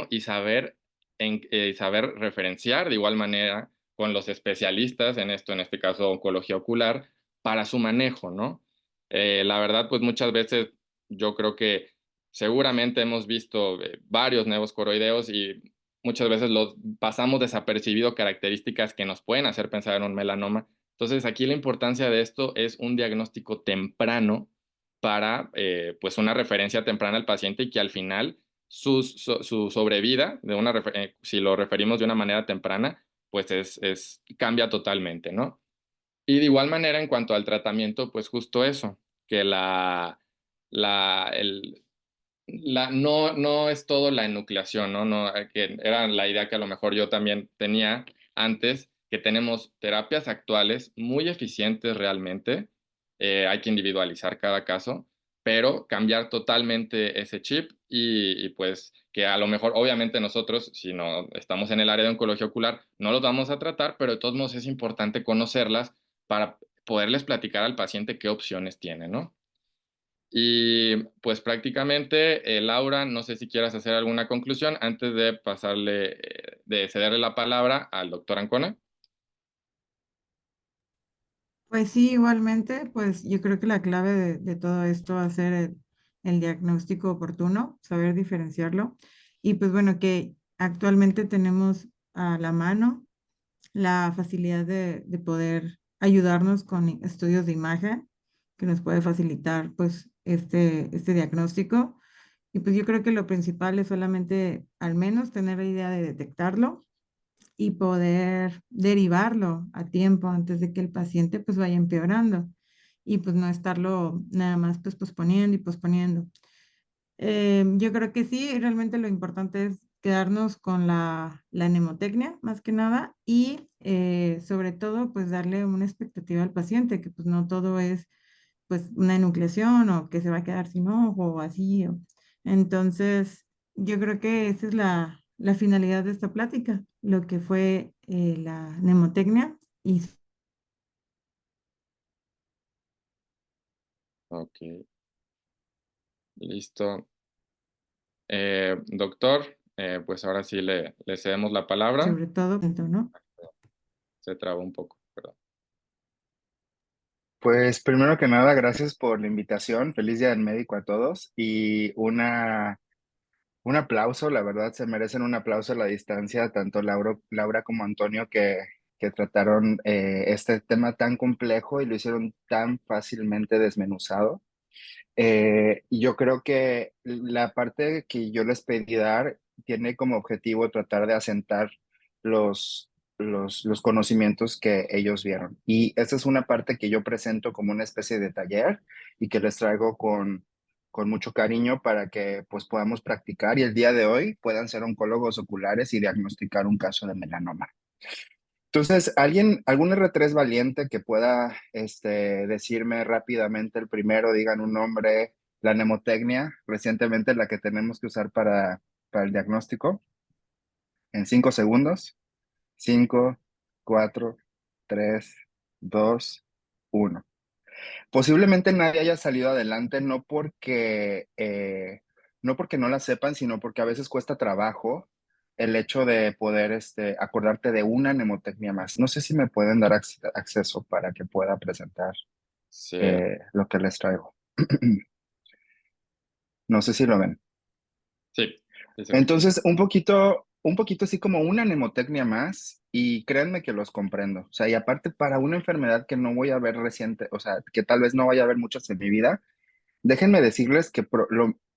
y saber referenciar de igual manera con los especialistas en esto, en este caso oncología ocular, para su manejo, ¿no? La verdad, pues muchas veces yo creo que seguramente hemos visto varios nuevos coroideos y muchas veces los pasamos desapercibido características que nos pueden hacer pensar en un melanoma. Entonces, aquí la importancia de esto es un diagnóstico temprano para pues una referencia temprana al paciente y que al final su sobrevida, si lo referimos de una manera temprana, pues cambia totalmente, ¿no? Y de igual manera, en cuanto al tratamiento, pues justo eso, que la, el, no es todo la enucleación, ¿no? No, que era la idea que a lo mejor yo también tenía antes, que tenemos terapias actuales muy eficientes realmente, hay que individualizar cada caso, pero cambiar totalmente ese chip pues que a lo mejor, obviamente nosotros, si no estamos en el área de oncología ocular, no los vamos a tratar, pero de todos modos es importante conocerlas para poderles platicar al paciente qué opciones tiene, ¿no? Y pues prácticamente, Laura, no sé si quieras hacer alguna conclusión antes de de cederle la palabra al doctor Ancona. Pues sí, igualmente, pues yo creo que la clave de todo esto va a ser el diagnóstico oportuno, saber diferenciarlo. Y pues bueno, que actualmente tenemos a la mano la facilidad de poder ayudarnos con estudios de imagen, que nos puede facilitar pues este diagnóstico. Y pues yo creo que lo principal es solamente al menos tener la idea de detectarlo y poder derivarlo a tiempo antes de que el paciente pues vaya empeorando y pues no estarlo nada más pues posponiendo y posponiendo. Yo creo que sí, realmente lo importante es quedarnos con la mnemotecnia más que nada y sobre todo pues darle una expectativa al paciente, que pues no todo es pues una enucleación o que se va a quedar sin ojo o así. Entonces, yo creo que esa es la finalidad de esta plática, lo que fue la mnemotecnia y Ok, listo. Doctor, pues ahora sí le cedemos la palabra. sobre todo, ¿no? Se trabó un poco, perdón. Pues primero que nada, gracias por la invitación. Feliz Día del Médico a todos y un aplauso, la verdad se merecen un aplauso a la distancia, tanto Laura como Antonio que trataron este tema tan complejo y lo hicieron tan fácilmente desmenuzado. Y yo creo que la parte que yo les pedí dar tiene como objetivo tratar de asentar los conocimientos que ellos vieron. Y esa es una parte que yo presento como una especie de taller y que les traigo con mucho cariño para que pues podamos practicar y el día de hoy puedan ser oncólogos oculares y diagnosticar un caso de melanoma. Entonces, algún R3 valiente que pueda decirme rápidamente el primero, digan un nombre, la mnemotecnia, recientemente la que tenemos que usar para el diagnóstico, en 5 segundos. 5, 4, 3, 2, 1. Posiblemente nadie haya salido adelante, no porque no la sepan, sino porque a veces cuesta trabajo el hecho de poder acordarte de una mnemotecnia más. No sé si me pueden dar acceso para que pueda presentar Sí, lo que les traigo. No sé si lo ven. sí, sí se escucha. Entonces, un poquito un poquito así como una mnemotecnia más y créanme que los comprendo. O sea, y aparte para una enfermedad que no voy a ver reciente, o sea, que tal vez no vaya a ver muchas en mi vida, déjenme decirles que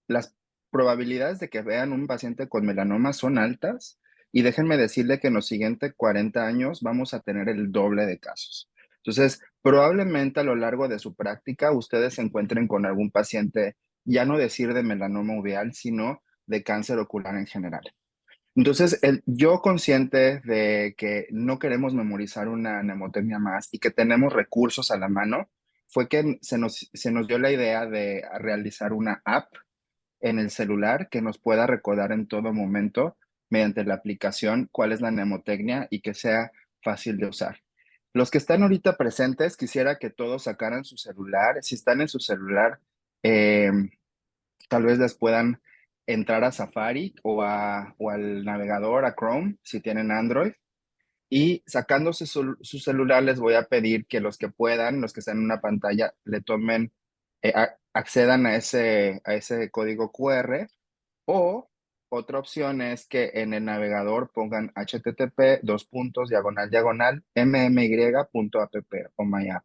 las probabilidades de que vean un paciente con melanoma son altas y déjenme decirle que en los siguientes 40 años vamos a tener el doble de casos. Entonces, probablemente a lo largo de su práctica ustedes se encuentren con algún paciente, ya no decir de melanoma uveal, sino de cáncer ocular en general. Entonces, yo consciente de que no queremos memorizar una mnemotecnia más y que tenemos recursos a la mano, fue que se nos dio la idea de realizar una app en el celular que nos pueda recordar en todo momento mediante la aplicación cuál es la mnemotecnia y que sea fácil de usar. Los que están ahorita presentes, quisiera que todos sacaran su celular. Si están en su celular, eh, tal vez les puedan entrar a Safari o al navegador, a Chrome, si tienen Android. Y sacándose su celular, les voy a pedir que los que puedan, los que están en una pantalla, le tomen, accedan a ese código QR. O otra opción es que en el navegador pongan http mmy.app o myapp.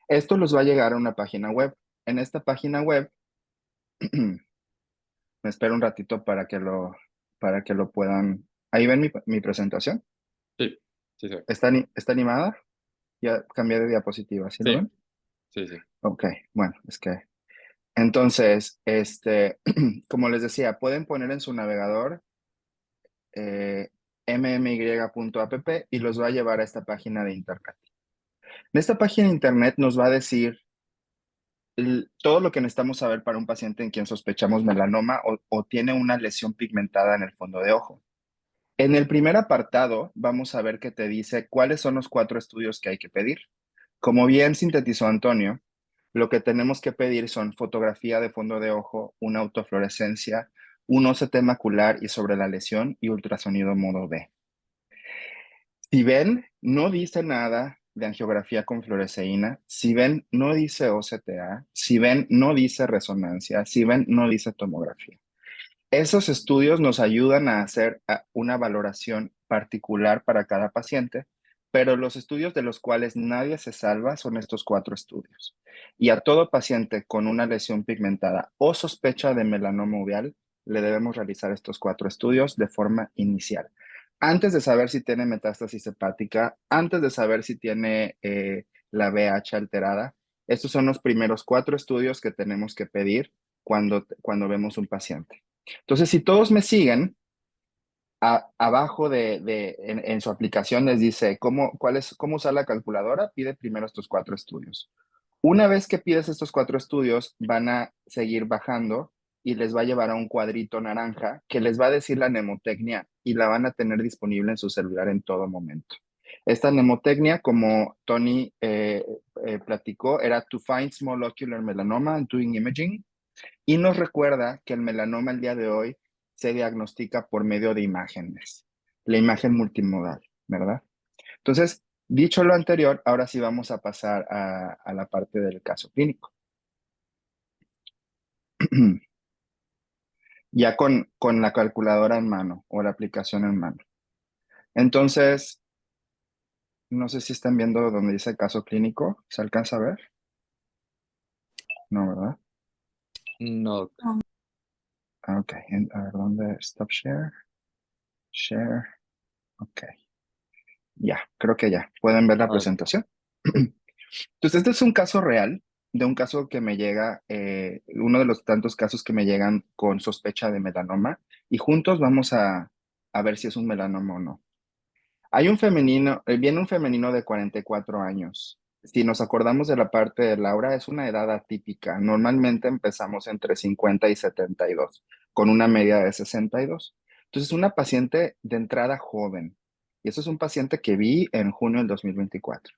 Esto los va a llegar a una página web. En esta página web, me espero un ratito para que lo puedan. Ahí ven mi presentación. Sí, sí, sí. ¿Está animada? Ya cambié de diapositiva, ¿sí lo Sí, ven? sí, sí. Ok, bueno, es que. Entonces, como les decía, pueden poner en su navegador mmy.app y los va a llevar a esta página de internet. En esta página de internet nos va a decir todo lo que necesitamos saber para un paciente en quien sospechamos melanoma o tiene una lesión pigmentada en el fondo de ojo. En el primer apartado vamos a ver que te dice cuáles son los 4 estudios que hay que pedir. Como bien sintetizó Antonio, lo que tenemos que pedir son fotografía de fondo de ojo, una autofluorescencia, un OCT macular y sobre la lesión y ultrasonido modo B. Si ven, no dice nada de angiografía con fluoresceína. Si ven, no dice OCTA. Si ven, no dice resonancia. Si ven, no dice tomografía. Esos estudios nos ayudan a hacer una valoración particular para cada paciente, pero los estudios de los cuales nadie se salva son estos 4 estudios. Y a todo paciente con una lesión pigmentada o sospecha de melanoma uveal, le debemos realizar estos 4 estudios de forma inicial. Antes de saber si tiene metástasis hepática, antes de saber si tiene la VH alterada, estos son los primeros 4 estudios que tenemos que pedir cuando vemos un paciente. Entonces, si todos me siguen, abajo en su aplicación les dice cómo usar la calculadora, pide primero estos 4 estudios. Una vez que pides estos 4 estudios, van a seguir bajando y les va a llevar a un cuadrito naranja que les va a decir la mnemotecnia y la van a tener disponible en su celular en todo momento. Esta mnemotecnia, como Tony platicó, era to find small ocular melanoma and doing imaging. Y nos recuerda que el melanoma el día de hoy se diagnostica por medio de imágenes, la imagen multimodal, ¿verdad? Entonces, dicho lo anterior, ahora sí vamos a pasar a la parte del caso clínico. Ya con la calculadora en mano o la aplicación en mano. Entonces, no sé si están viendo donde dice caso clínico. ¿Se alcanza a ver? No, ¿verdad? No. Ok, a ver, ¿dónde? Stop share. Share. Ok. Ya, creo que ya. ¿Pueden ver la Ah, presentación? Entonces, este es un caso real, de un caso que me llega, uno de los tantos casos que me llegan con sospecha de melanoma, y juntos vamos a ver si es un melanoma o no. Viene un femenino de 44 años. Si nos acordamos de la parte de Laura, es una edad atípica. Normalmente empezamos entre 50 y 72, con una media de 62. Entonces, una paciente de entrada joven. Y eso es un paciente que vi en junio del 2024.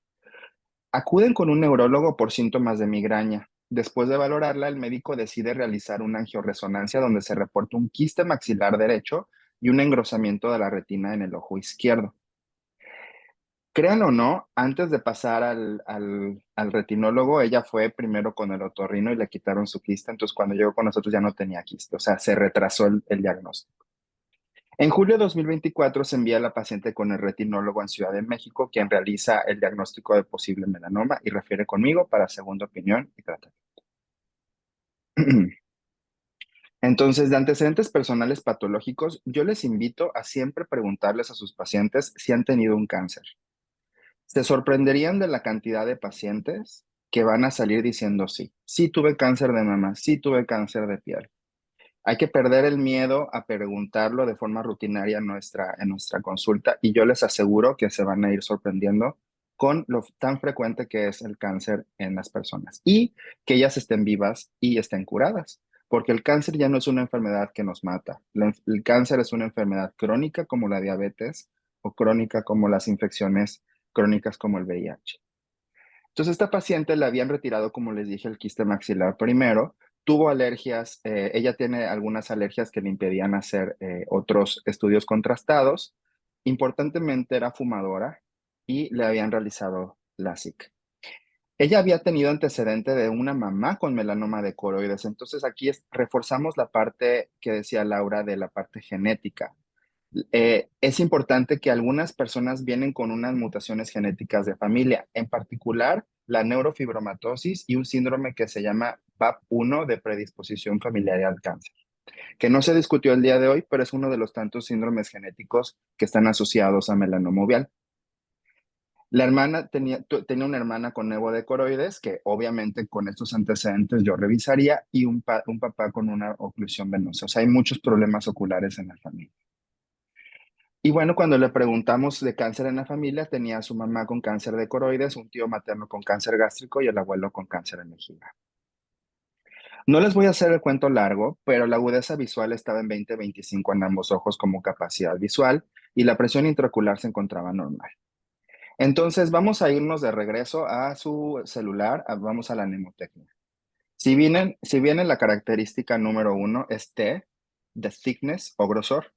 Acuden con un neurólogo por síntomas de migraña. Después de valorarla, el médico decide realizar una angioresonancia donde se reporta un quiste maxilar derecho y un engrosamiento de la retina en el ojo izquierdo. Crean o no, antes de pasar al retinólogo, ella fue primero con el otorrino y le quitaron su quiste. Entonces, cuando llegó con nosotros ya no tenía quiste, o sea, se retrasó el diagnóstico. En julio de 2024 se envía a la paciente con el retinólogo en Ciudad de México, quien realiza el diagnóstico de posible melanoma y refiere conmigo para segunda opinión y tratamiento. Entonces, de antecedentes personales patológicos, yo les invito a siempre preguntarles a sus pacientes si han tenido un cáncer. Se sorprenderían de la cantidad de pacientes que van a salir diciendo sí. Sí tuve cáncer de mama, sí tuve cáncer de piel. Hay que perder el miedo a preguntarlo de forma rutinaria en nuestra consulta y yo les aseguro que se van a ir sorprendiendo con lo tan frecuente que es el cáncer en las personas y que ellas estén vivas y estén curadas, porque el cáncer ya no es una enfermedad que nos mata. El cáncer es una enfermedad crónica como la diabetes o crónica como las infecciones crónicas como el VIH. Entonces, esta paciente le habían retirado, como les dije, el quiste maxilar primero, tuvo alergias, ella tiene algunas alergias que le impedían hacer otros estudios contrastados. Importantemente era fumadora y le habían realizado LASIK. Ella había tenido antecedente de una mamá con melanoma de coroides, entonces aquí reforzamos la parte que decía Laura de la parte genética. Es importante que algunas personas vienen con unas mutaciones genéticas de familia, en particular la neurofibromatosis y un síndrome que se llama VAP1 de predisposición familiar al cáncer, que no se discutió el día de hoy, pero es uno de los tantos síndromes genéticos que están asociados a melanoma oval. La hermana tenía una hermana con nevo de coroides, que obviamente con estos antecedentes yo revisaría, y un papá con una oclusión venosa. O sea, hay muchos problemas oculares en la familia. Y bueno, cuando le preguntamos de cáncer en la familia, tenía a su mamá con cáncer de coroides, un tío materno con cáncer gástrico y el abuelo con cáncer de vejiga. No les voy a hacer el cuento largo, pero la agudeza visual estaba en 20-25 en ambos ojos como capacidad visual y la presión intraocular se encontraba normal. Entonces vamos a irnos de regreso a su celular, vamos a la mnemotecnia. Si bien la característica número 1 es T, de thickness o grosor.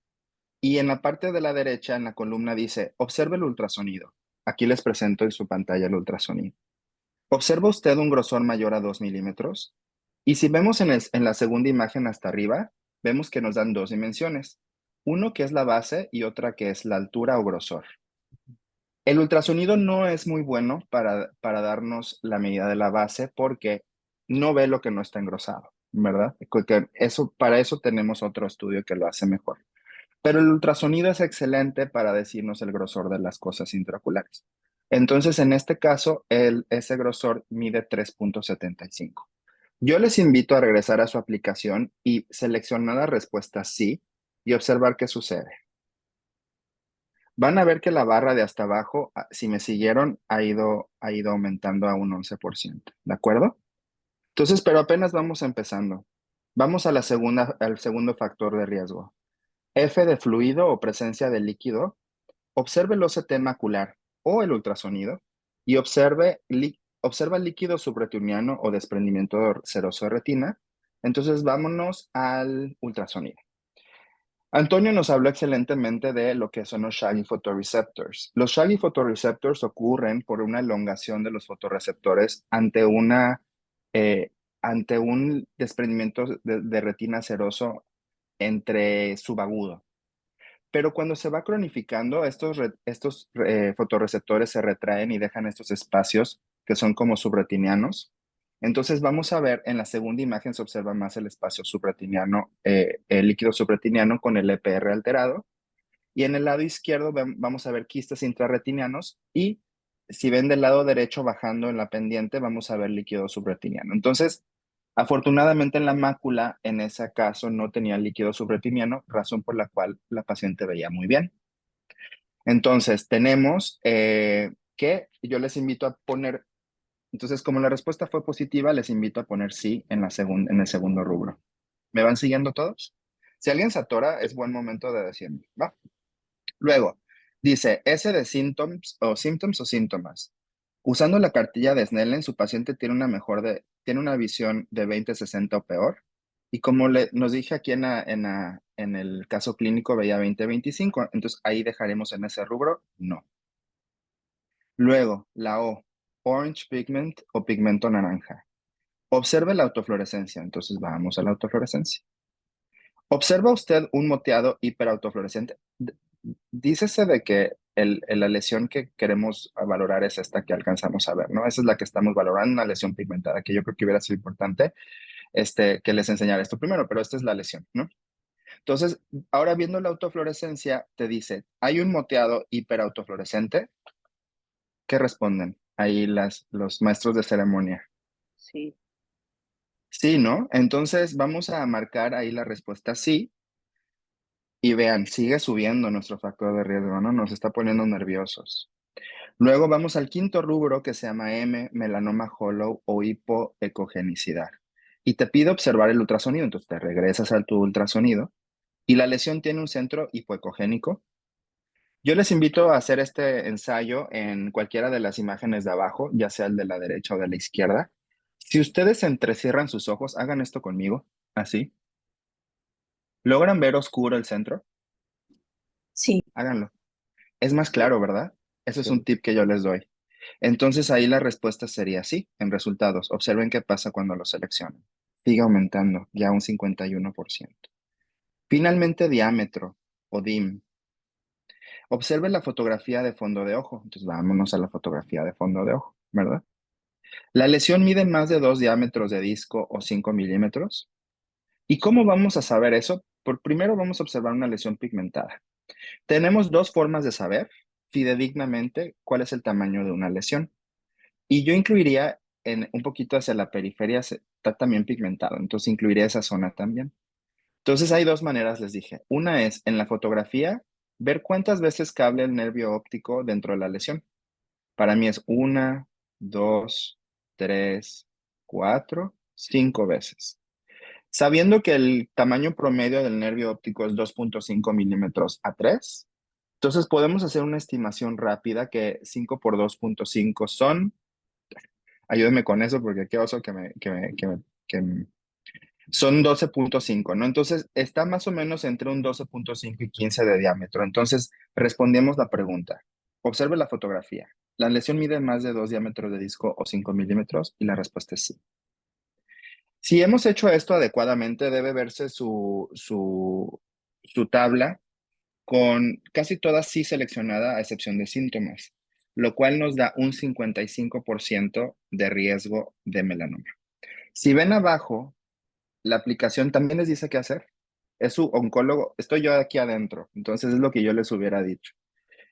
Y en la parte de la derecha, en la columna, dice, observe el ultrasonido. Aquí les presento en su pantalla el ultrasonido. ¿Observa usted un grosor mayor a 2 milímetros? Y si vemos en la segunda imagen hasta arriba, vemos que nos dan dos dimensiones. Uno que es la base y otra que es la altura o grosor. El ultrasonido no es muy bueno para darnos la medida de la base porque no ve lo que no está engrosado, ¿verdad? Para eso tenemos otro estudio que lo hace mejor. Pero el ultrasonido es excelente para decirnos el grosor de las cosas intraoculares. Entonces, en este caso, ese grosor mide 3.75. Yo les invito a regresar a su aplicación y seleccionar la respuesta sí y observar qué sucede. Van a ver que la barra de hasta abajo, si me siguieron, ha ido aumentando a un 11%. ¿De acuerdo? Entonces, pero apenas vamos empezando. Vamos a al segundo factor de riesgo. F de fluido o presencia de líquido. Observe el OCT macular o el ultrasonido y observa el líquido subretiniano o desprendimiento seroso de retina. Entonces, vámonos al ultrasonido. Antonio nos habló excelentemente de lo que son los Shaggy photoreceptors. Los Shaggy photoreceptors ocurren por una elongación de los fotorreceptores eh, ante un desprendimiento de retina seroso entre subagudo. Pero cuando se va cronificando, estos fotorreceptores se retraen y dejan estos espacios que son como subretinianos. Entonces vamos a ver, en la segunda imagen se observa más el espacio subretiniano, el líquido subretiniano con el EPR alterado. Y en el lado izquierdo vamos a ver quistes intrarretinianos y si ven del lado derecho bajando en la pendiente, vamos a ver líquido subretiniano. Entonces, afortunadamente en la mácula, en ese caso, no tenía líquido subretiniano, razón por la cual la paciente veía muy bien. Entonces, tenemos que yo les invito a poner, entonces como la respuesta fue positiva, les invito a poner sí en el segundo rubro. ¿Me van siguiendo todos? Si alguien se atora, es buen momento de decirme, ¿va? Luego, dice S de symptoms o síntomas. Usando la cartilla de Snellen, su paciente tiene una visión de 20/60 o peor. Y como nos dije aquí en el caso clínico, veía 20/25. Entonces ahí dejaremos en ese rubro, no. Luego, la O, orange pigment o pigmento naranja. Observe la autofluorescencia. Entonces vamos a la autofluorescencia. ¿Observa usted un moteado hiperautofluorescente? Dícese de que la lesión que queremos valorar es esta que alcanzamos a ver, ¿no? Esa es la que estamos valorando, una lesión pigmentada, que yo creo que hubiera sido importante que les enseñara esto primero, pero esta es la lesión, ¿no? Entonces, ahora viendo la autofluorescencia, te dice, ¿hay un moteado hiperautofluorescente? ¿Qué responden ahí los maestros de ceremonia? Sí. Sí, ¿no? Entonces vamos a marcar ahí la respuesta sí. Y vean, sigue subiendo nuestro factor de riesgo, ¿no? Nos está poniendo nerviosos. Luego vamos al quinto rubro que se llama M, melanoma hollow o hipoecogenicidad. Y te pide observar el ultrasonido, entonces te regresas a tu ultrasonido y la lesión tiene un centro hipoecogénico. Yo les invito a hacer este ensayo en cualquiera de las imágenes de abajo, ya sea el de la derecha o de la izquierda. Si ustedes entrecierran sus ojos, hagan esto conmigo, así. ¿Logran ver oscuro el centro? Sí. Háganlo. Es más claro, ¿verdad? Ese es Sí. un tip que yo les doy. Entonces ahí la respuesta sería sí, en resultados. Observen qué pasa cuando lo seleccionan. Sigue aumentando, ya un 51%. Finalmente, diámetro o DIM. Observen la fotografía de fondo de ojo. Entonces vámonos a la fotografía de fondo de ojo, ¿verdad? La lesión mide más de 2 diámetros de disco o 5 milímetros. ¿Y cómo vamos a saber eso? Por primero vamos a observar una lesión pigmentada. Tenemos dos formas de saber fidedignamente cuál es el tamaño de una lesión. Y yo incluiría un poquito hacia la periferia, está también pigmentado, entonces incluiría esa zona también. Entonces hay dos maneras, les dije. Una es en la fotografía, ver cuántas veces cable el nervio óptico dentro de la lesión. Para mí es 1, 2, 3, 4, 5 veces. Sabiendo que el tamaño promedio del nervio óptico es 2.5 milímetros a 3, entonces podemos hacer una estimación rápida que 5 por 2.5 son, ayúdenme con eso porque qué oso que son 12.5, ¿no? Entonces está más o menos entre un 12.5 y 15 de diámetro. Entonces respondemos la pregunta. Observe la fotografía. ¿La lesión mide más de 2 diámetros de disco o 5 milímetros? Y la respuesta es sí. Si hemos hecho esto adecuadamente, debe verse su tabla con casi toda sí seleccionada a excepción de síntomas, lo cual nos da un 55% de riesgo de melanoma. Si ven abajo, la aplicación también les dice qué hacer. Es su oncólogo, estoy yo aquí adentro, entonces es lo que yo les hubiera dicho.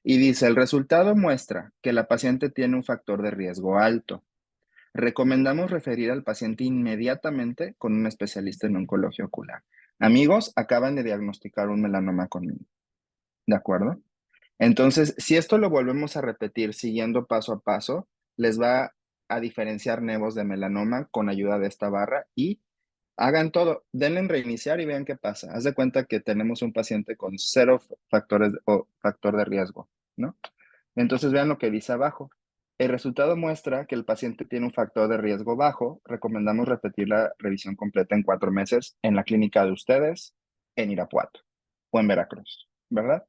Y dice, el resultado muestra que la paciente tiene un factor de riesgo alto. Recomendamos referir al paciente inmediatamente con un especialista en oncología ocular. Amigos, acaban de diagnosticar un melanoma conmigo. ¿De acuerdo? Entonces, si esto lo volvemos a repetir siguiendo paso a paso, les va a diferenciar nevos de melanoma con ayuda de esta barra y hagan todo, denle en reiniciar y vean qué pasa. Haz de cuenta que tenemos un paciente con 0 factores o factor de riesgo, ¿no? Entonces vean lo que dice abajo. El resultado muestra que el paciente tiene un factor de riesgo bajo. Recomendamos repetir la revisión completa en 4 meses en la clínica de ustedes, en Irapuato o en Veracruz, ¿verdad?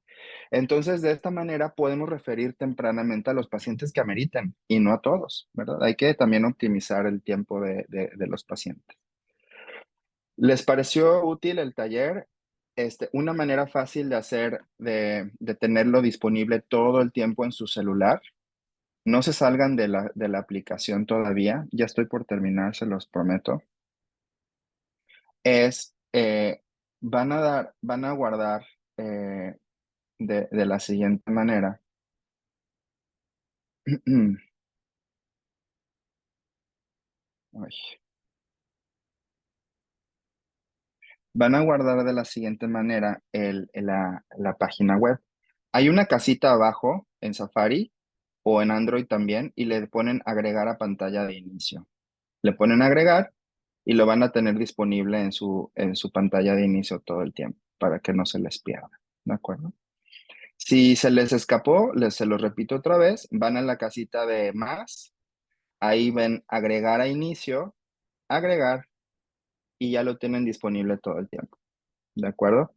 Entonces, de esta manera podemos referir tempranamente a los pacientes que ameriten y no a todos, ¿verdad? Hay que también optimizar el tiempo de los pacientes. ¿Les pareció útil el taller? Una manera fácil de hacer, de tenerlo disponible todo el tiempo en su celular. No se salgan de la aplicación todavía. Ya estoy por terminar, se los prometo. Es, van a guardar de la siguiente manera. Ay. Van a guardar de la siguiente manera la página web. Hay una casita abajo en Safari o en Android también y le ponen agregar a pantalla de inicio. Le ponen agregar y lo van a tener disponible en su pantalla de inicio todo el tiempo para que no se les pierda. ¿De acuerdo? Si se les escapó, se lo repito otra vez, van a la casita de más, ahí ven agregar a inicio, agregar y ya lo tienen disponible todo el tiempo. ¿De acuerdo?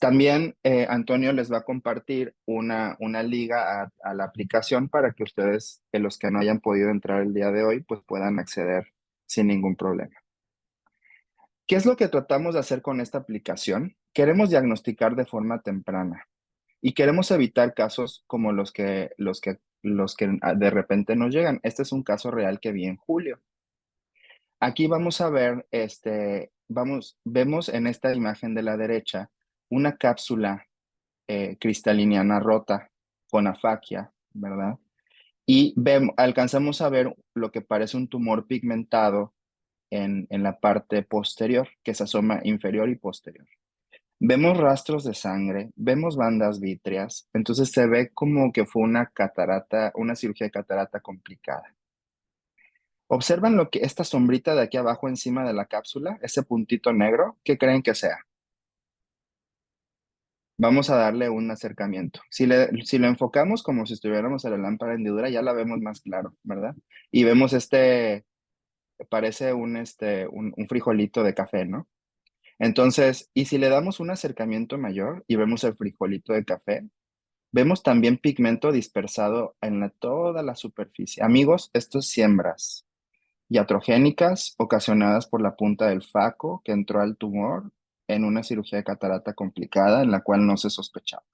También Antonio les va a compartir una liga a la aplicación para que ustedes, los que no hayan podido entrar el día de hoy, pues puedan acceder sin ningún problema. ¿Qué es lo que tratamos de hacer con esta aplicación? Queremos diagnosticar de forma temprana y queremos evitar casos como los que de repente nos llegan. Este es un caso real que vi en julio. Aquí vamos a ver, vemos en esta imagen de la derecha una cápsula cristaliniana rota con afaquia, ¿verdad? Y alcanzamos a ver lo que parece un tumor pigmentado en la parte posterior, que se asoma inferior y posterior. Vemos rastros de sangre, vemos bandas vítreas, entonces se ve como que fue una catarata, una cirugía de catarata complicada. Observan esta sombrita de aquí abajo encima de la cápsula, ese puntito negro, ¿qué creen que sea? Vamos a darle un acercamiento. Si lo enfocamos como si estuviéramos en la lámpara hendidura, ya la vemos más claro, ¿verdad? Y vemos parece un frijolito de café, ¿no? Entonces, y si le damos un acercamiento mayor y vemos el frijolito de café, vemos también pigmento dispersado en toda la superficie. Amigos, esto es siembras iatrogénicas ocasionadas por la punta del faco que entró al tumor en una cirugía de catarata complicada en la cual no se sospechaba.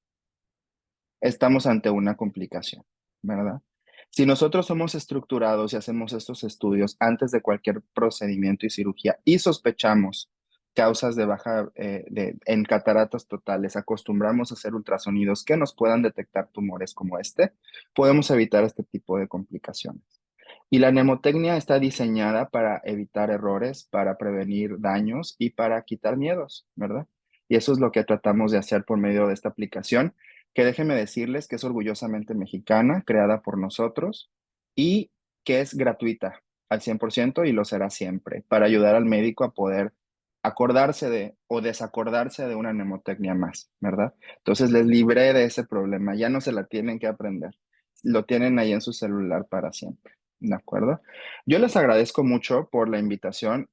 Estamos ante una complicación, ¿verdad? Si nosotros somos estructurados y hacemos estos estudios antes de cualquier procedimiento y cirugía y sospechamos causas de baja en cataratas totales, acostumbramos a hacer ultrasonidos que nos puedan detectar tumores como podemos evitar este tipo de complicaciones. Y la mnemotecnia está diseñada para evitar errores, para prevenir daños y para quitar miedos, ¿verdad? Y eso es lo que tratamos de hacer por medio de esta aplicación, que déjenme decirles que es orgullosamente mexicana, creada por nosotros y que es gratuita al 100% y lo será siempre, para ayudar al médico a poder acordarse de o desacordarse de una mnemotecnia más, ¿verdad? Entonces les libré de ese problema, ya no se la tienen que aprender, lo tienen ahí en su celular para siempre. ¿De acuerdo? Yo les agradezco mucho por la invitación.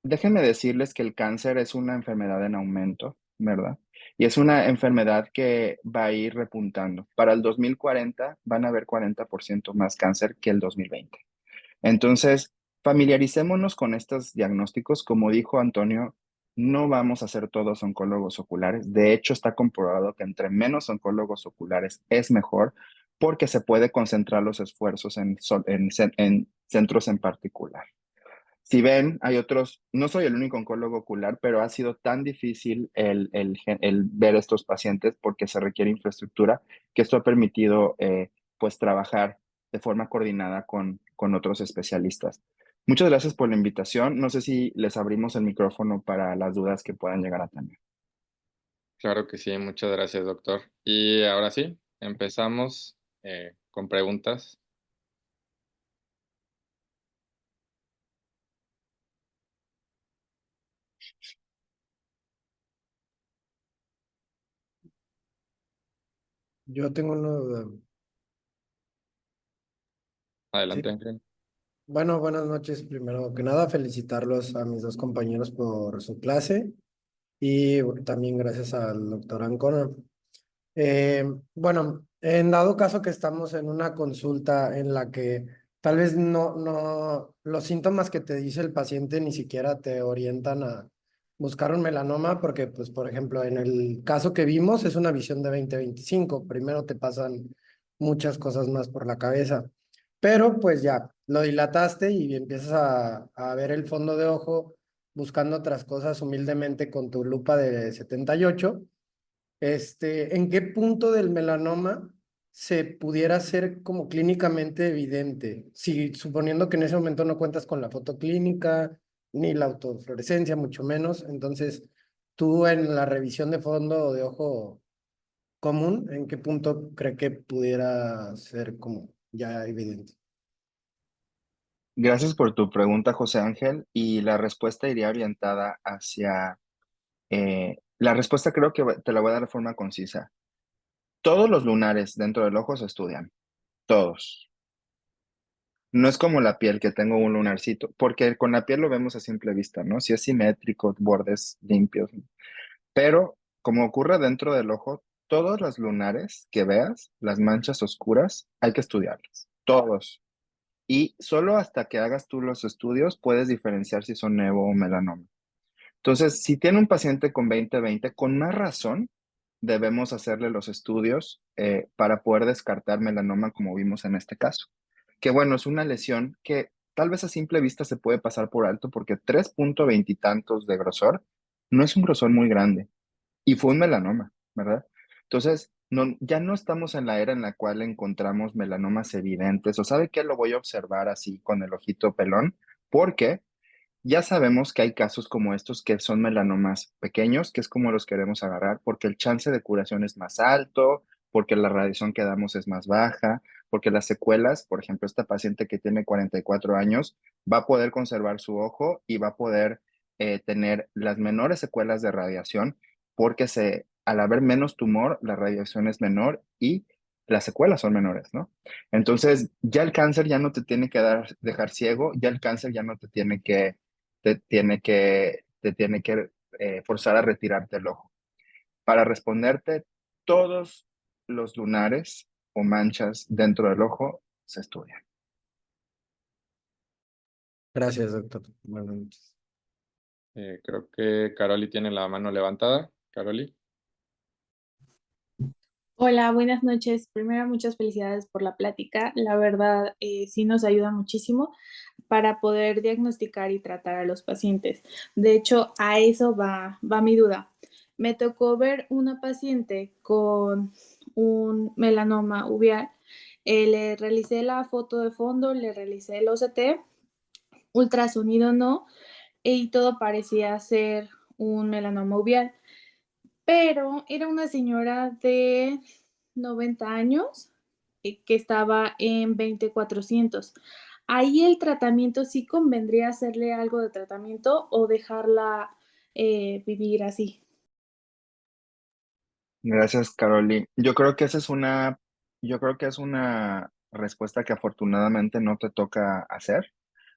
Déjenme decirles que el cáncer es una enfermedad en aumento, ¿verdad? Y es una enfermedad que va a ir repuntando. Para el 2040 van a haber 40% más cáncer que el 2020. Entonces, familiaricémonos con estos diagnósticos. Como dijo Antonio, no vamos a ser todos oncólogos oculares. De hecho, está comprobado que entre menos oncólogos oculares es mejor porque se puede concentrar los esfuerzos en centros en particular. Si ven, hay otros, no soy el único oncólogo ocular, pero ha sido tan difícil el ver estos pacientes porque se requiere infraestructura, que esto ha permitido pues trabajar de forma coordinada con otros especialistas. Muchas gracias por la invitación. No sé si les abrimos el micrófono para las dudas que puedan llegar a tener. Claro que sí, muchas gracias, doctor. Y ahora sí, empezamos con preguntas. Yo tengo una duda. Sí. Adelante, Ángel. Bueno, buenas noches. Primero que nada, felicitarlos a mis dos compañeros por su clase y también gracias al doctor Ancona. Bueno, en dado caso que estamos en una consulta en la que tal vez los síntomas que te dice el paciente ni siquiera te orientan a buscar un melanoma, porque, pues, por ejemplo, en el caso que vimos es una visión de 20/25. Primero te pasan muchas cosas más por la cabeza, pero pues ya lo dilataste y empiezas a ver el fondo de ojo buscando otras cosas humildemente con tu lupa de 78. ¿En qué punto del melanoma se pudiera hacer como clínicamente evidente? Si suponiendo que en ese momento no cuentas con la foto clínica, ni la autofluorescencia, mucho menos. Entonces, tú en la revisión de fondo de ojo común, ¿en qué punto cree que pudiera ser como ya evidente? Gracias por tu pregunta, José Ángel, y la respuesta iría orientada hacia... la respuesta creo que te la voy a dar de forma concisa. Todos los lunares dentro del ojo se estudian, todos. No es como la piel, que tengo un lunarcito, porque con la piel lo vemos a simple vista, ¿no? Si es simétrico, bordes limpios. Pero como ocurre dentro del ojo, todos los lunares que veas, las manchas oscuras, hay que estudiarlas, todos. Y solo hasta que hagas tú los estudios puedes diferenciar si son nevo o melanoma. Entonces, si tiene un paciente con 20/20, con más razón debemos hacerle los estudios para poder descartar melanoma como vimos en este caso. Que bueno, es una lesión que tal vez a simple vista se puede pasar por alto porque 3.20 y tantos de grosor no es un grosor muy grande y fue un melanoma, ¿verdad? Entonces, ya no estamos en la era en la cual encontramos melanomas evidentes o sabe qué lo voy a observar así con el ojito pelón porque ya sabemos que hay casos como estos que son melanomas pequeños, que es como los queremos agarrar, porque el chance de curación es más alto, porque la radiación que damos es más baja, porque las secuelas, por ejemplo, esta paciente que tiene 44 años, va a poder conservar su ojo y va a poder tener las menores secuelas de radiación, porque al haber menos tumor, la radiación es menor y las secuelas son menores, ¿no? Entonces, ya el cáncer ya no te tiene que dejar ciego, ya el cáncer ya no te tiene que forzar a retirarte el ojo. Para responderte, todos los lunares o manchas dentro del ojo se estudian. Gracias, doctor. Buenas noches. Creo que Caroli tiene la mano levantada. Caroli. Hola, buenas noches. Primero, muchas felicidades por la plática. La verdad, sí nos ayuda muchísimo para poder diagnosticar y tratar a los pacientes. De hecho, a eso va mi duda. Me tocó ver una paciente con un melanoma uveal. Le realicé la foto de fondo, le realicé el OCT, ultrasonido no, y todo parecía ser un melanoma uveal, pero era una señora de 90 años que estaba en 20,400. Ahí el tratamiento sí convendría hacerle algo de tratamiento o dejarla vivir así. Gracias, Caroli. Yo creo que es una respuesta que afortunadamente no te toca hacer.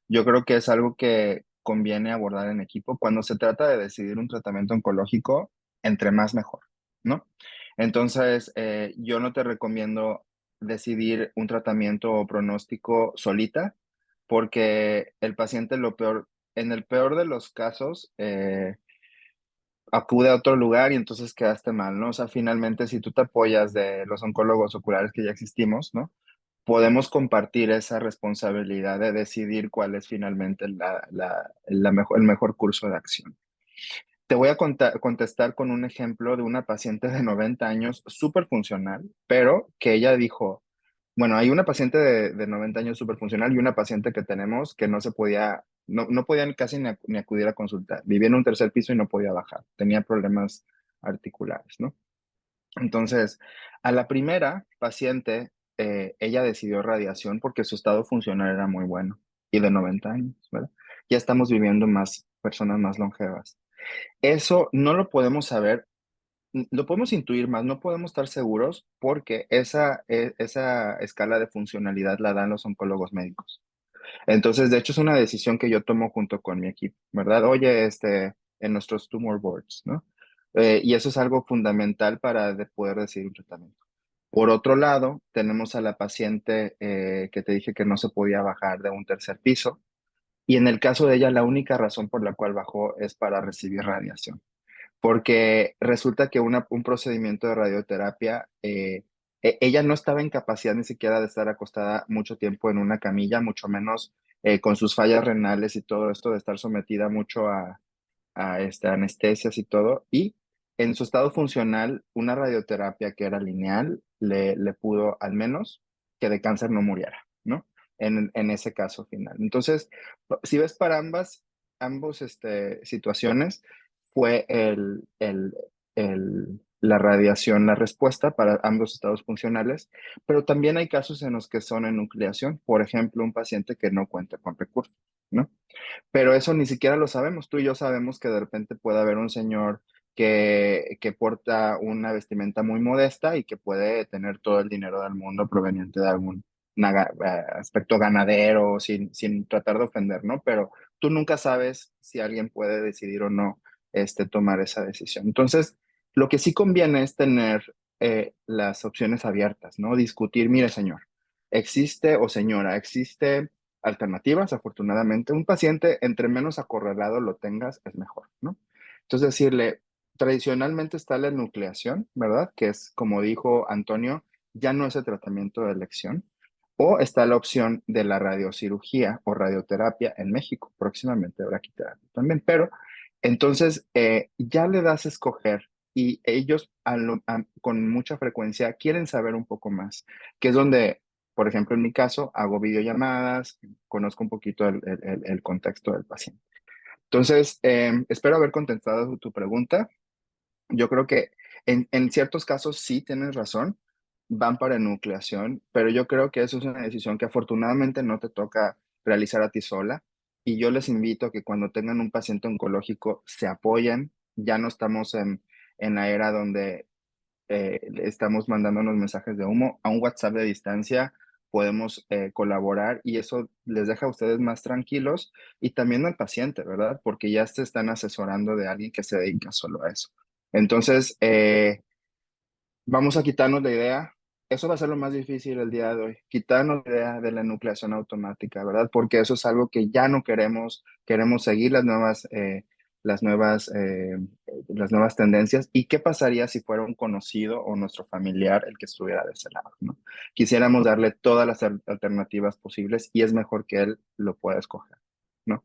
Yo creo que es algo que conviene abordar en equipo. Cuando se trata de decidir un tratamiento oncológico, entre más mejor, ¿no? Entonces, yo no te recomiendo decidir un tratamiento o pronóstico solita, porque el paciente en el peor de los casos, acude a otro lugar y entonces quedaste mal, ¿no? O sea, finalmente, si tú te apoyas de los oncólogos oculares que ya existimos, ¿no? Podemos compartir esa responsabilidad de decidir cuál es finalmente el mejor curso de acción. Te voy a contestar con un ejemplo de una paciente de 90 años súper funcional, pero que ella dijo, bueno, hay una paciente de 90 años súper funcional y una paciente que tenemos que no podía casi ni acudir a consultar. Vivía en un tercer piso y no podía bajar. Tenía problemas articulares, ¿no? Entonces, a la primera paciente, ella decidió radiación porque su estado funcional era muy bueno y de 90 años, ¿verdad? Ya estamos viviendo más personas más longevas. Eso no lo podemos saber, lo podemos intuir más, no podemos estar seguros porque esa escala de funcionalidad la dan los oncólogos médicos. Entonces, de hecho, es una decisión que yo tomo junto con mi equipo, ¿verdad? Oye, en nuestros tumor boards, ¿no? Y eso es algo fundamental para poder decidir un tratamiento. Por otro lado, tenemos a la paciente que te dije que no se podía bajar de un tercer piso. Y en el caso de ella, la única razón por la cual bajó es para recibir radiación porque resulta que un procedimiento de radioterapia, ella no estaba en capacidad ni siquiera de estar acostada mucho tiempo en una camilla, mucho menos con sus fallas renales y todo esto de estar sometida mucho a anestesias y todo. Y en su estado funcional, una radioterapia que era lineal le pudo al menos que de cáncer no muriera, ¿no? En ese caso final. Entonces, si ves para ambos situaciones, fue la radiación la respuesta para ambos estados funcionales, pero también hay casos en los que son enucleación, por ejemplo, un paciente que no cuenta con recursos, ¿no? Pero eso ni siquiera lo sabemos. Tú y yo sabemos que de repente puede haber un señor que porta una vestimenta muy modesta y que puede tener todo el dinero del mundo proveniente de algún aspecto ganadero, sin tratar de ofender, ¿no? Pero tú nunca sabes si alguien puede decidir o no tomar esa decisión. Entonces, lo que sí conviene es tener las opciones abiertas, ¿no? Discutir, mire, señor, existe o señora, existe alternativas, afortunadamente. Un paciente, entre menos acorralado lo tengas, es mejor, ¿no? Entonces decirle, tradicionalmente está la enucleación, ¿verdad? Que es, como dijo Antonio, ya no es el tratamiento de elección. O está la opción de la radiocirugía o radioterapia en México. Próximamente habrá quiterapia también. Pero entonces ya le das a escoger y ellos con mucha frecuencia quieren saber un poco más, que es donde, por ejemplo, en mi caso, hago videollamadas, conozco un poquito el contexto del paciente. Entonces, espero haber contestado tu pregunta. Yo creo que en ciertos casos sí tienes razón, van para enucleación, pero yo creo que eso es una decisión que afortunadamente no te toca realizar a ti sola. Y yo les invito a que cuando tengan un paciente oncológico se apoyen. Ya no estamos en la era donde estamos mandándonos mensajes de humo. A un WhatsApp de distancia podemos colaborar y eso les deja a ustedes más tranquilos y también al paciente, ¿verdad? Porque ya se están asesorando de alguien que se dedica solo a eso. Entonces, vamos a quitarnos la idea. Eso va a ser lo más difícil el día de hoy, quitarnos la idea de la enucleación automática, ¿verdad? Porque eso es algo que ya no queremos. Queremos seguir las nuevas, eh, las nuevas tendencias. ¿Y qué pasaría si fuera un conocido o nuestro familiar el que estuviera de ese lado, ¿no? Quisiéramos darle todas las alternativas posibles y es mejor que él lo pueda escoger, ¿no?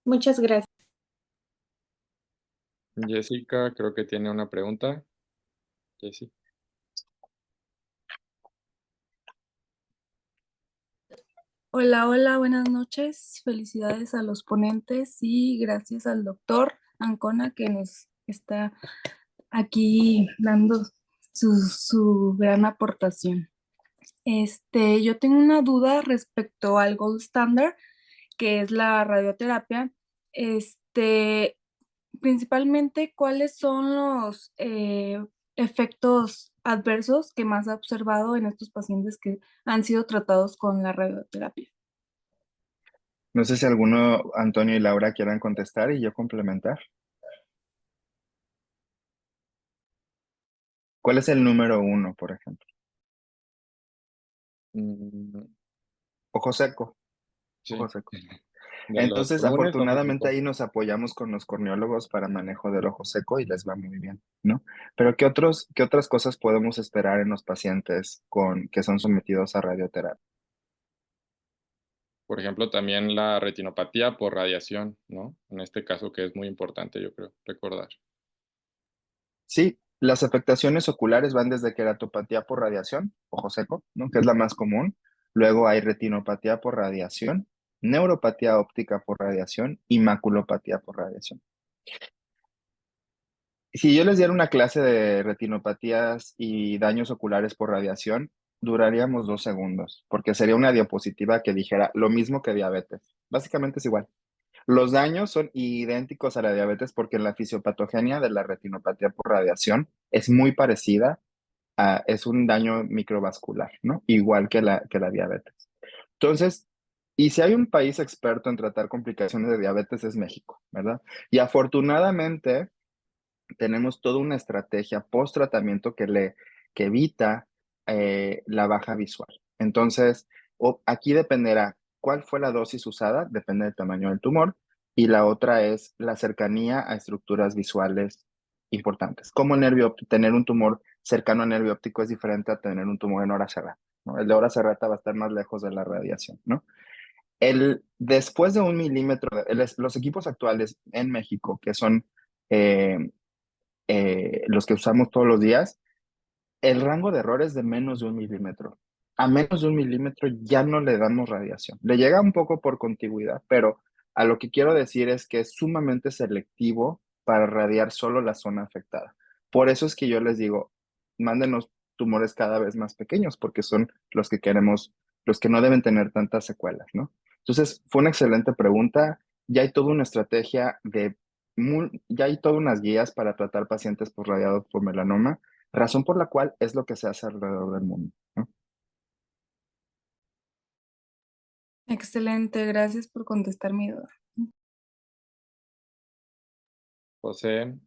Muchas gracias. Jessica, creo que tiene una pregunta. Jessica. Hola, hola, buenas noches. Felicidades a los ponentes y gracias al doctor Ancona que nos está aquí dando su gran aportación. Yo tengo una duda respecto al gold standard, que es la radioterapia. Principalmente, ¿cuáles son los efectos adversos que más ha observado en estos pacientes que han sido tratados con la radioterapia? No sé si alguno, Antonio y Laura, quieran contestar y yo complementar. ¿Cuál es el número uno, por ejemplo? Mm, Ojo seco. sí. Ojo seco. De los Entonces, comunes, ojo afortunadamente seco. ahí nos apoyamos con los corneólogos para manejo del ojo seco y les va muy bien, ¿no? Pero qué otras cosas podemos esperar en los pacientes que son sometidos a radioterapia? Por ejemplo, también la retinopatía por radiación, ¿no? En este caso que es muy importante, yo creo, recordar. Sí, las afectaciones oculares van desde queratopatía por radiación, ojo seco, ¿no? Que es la más común. Luego hay retinopatía por radiación, neuropatía óptica por radiación y maculopatía por radiación. Si yo les diera una clase de retinopatías y daños oculares por radiación, duraríamos 2 segundos, porque sería una diapositiva que dijera lo mismo que diabetes. Básicamente es igual. Los daños son idénticos a la diabetes porque la fisiopatogenia de la retinopatía por radiación es muy parecida es un daño microvascular, ¿no? Igual que la diabetes. Entonces, y si hay un país experto en tratar complicaciones de diabetes es México, ¿verdad? Y afortunadamente tenemos toda una estrategia post-tratamiento que evita la baja visual. Entonces, aquí dependerá cuál fue la dosis usada, depende del tamaño del tumor, y la otra es la cercanía a estructuras visuales importantes. Como tener un tumor cercano al nervio óptico es diferente a tener un tumor en hora cerrada, ¿no? El de hora cerrada va a estar más lejos de la radiación, ¿no? Después de 1 milímetro, los equipos actuales en México, que son eh, los que usamos todos los días, el rango de error es de menos de 1 milímetro. A menos de 1 milímetro ya no le damos radiación. Le llega un poco por contigüidad, pero a lo que quiero decir es que es sumamente selectivo para radiar solo la zona afectada. Por eso es que yo les digo, mándenos tumores cada vez más pequeños, porque son los que queremos, los que no deben tener tantas secuelas, ¿no? Entonces, fue una excelente pregunta. Ya hay toda una estrategia ya hay todas unas guías para tratar pacientes radiados por melanoma, razón por la cual es lo que se hace alrededor del mundo, ¿no? Excelente, gracias por contestar mi duda. José,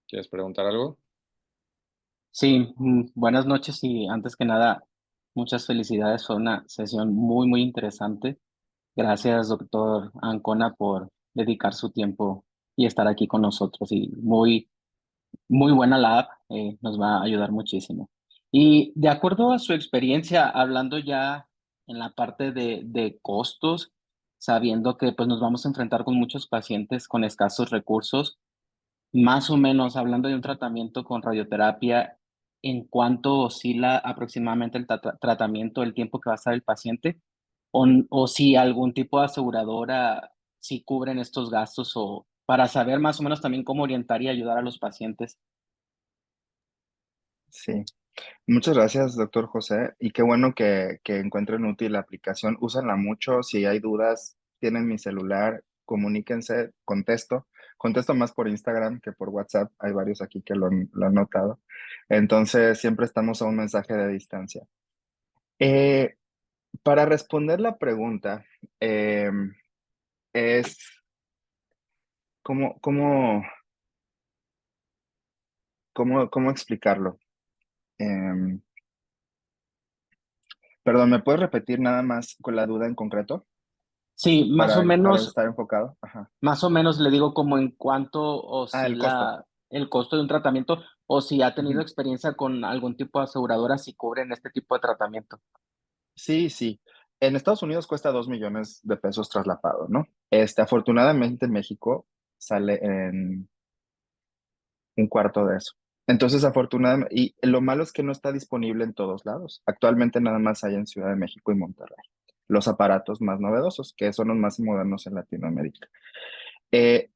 ¿quieres preguntar algo? Sí, buenas noches y antes que nada, muchas felicidades. Fue una sesión muy, muy interesante. Gracias, doctor Ancona, por dedicar su tiempo y estar aquí con nosotros. Y muy buena la app, nos va a ayudar muchísimo. Y de acuerdo a su experiencia, hablando ya en la parte de costos, sabiendo que pues nos vamos a enfrentar con muchos pacientes con escasos recursos, más o menos hablando de un tratamiento con radioterapia, ¿en cuánto oscila aproximadamente el tratamiento, el tiempo que va a estar el paciente? O si algún tipo de aseguradora si cubren estos gastos o para saber más o menos también cómo orientar y ayudar a los pacientes. Sí. Muchas gracias, doctor José. Y qué bueno que encuentren útil la aplicación. Úsenla mucho. Si hay dudas, tienen mi celular, comuníquense, contesto. Contesto más por Instagram que por WhatsApp. Hay varios aquí que lo han notado. Entonces, siempre estamos a un mensaje de distancia. Eh, para responder la pregunta, es cómo explicarlo. Em, Perdón, ¿me puedes repetir nada más con la duda en concreto Sí, para estar enfocado? Ajá. más o menos le digo como en cuánto Ah, el costo. oscila el costo de un tratamiento o si ha tenido Ujú. experiencia con algún tipo de aseguradora si cubren este tipo de tratamiento. Sí, sí. En Estados Unidos cuesta 2 millones de pesos traslapado, ¿no? Afortunadamente en México sale en un cuarto de eso. Entonces, afortunadamente, y lo malo es que no está disponible en todos lados. Actualmente nada más hay en Ciudad de México y Monterrey. Los aparatos más novedosos, que son los más modernos en Latinoamérica. Eh,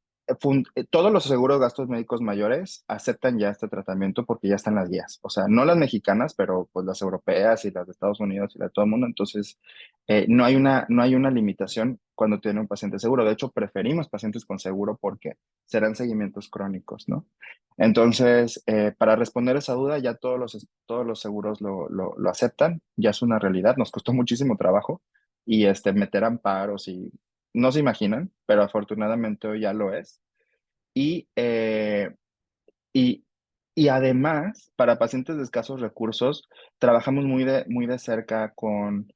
Todos los seguros de gastos médicos mayores aceptan ya este tratamiento porque ya están las guías. O sea, no las mexicanas, pero pues las europeas y las de Estados Unidos y las de todo el mundo. Entonces, no hay una limitación cuando tiene un paciente seguro. De hecho, preferimos pacientes con seguro porque serán seguimientos crónicos, ¿no? Entonces, para responder esa duda, ya todos los seguros lo aceptan, ya es una realidad. Nos costó muchísimo trabajo y meter amparos y no se imaginan, pero afortunadamente hoy ya lo es. Y, y, y además, para pacientes de escasos recursos, trabajamos muy de cerca con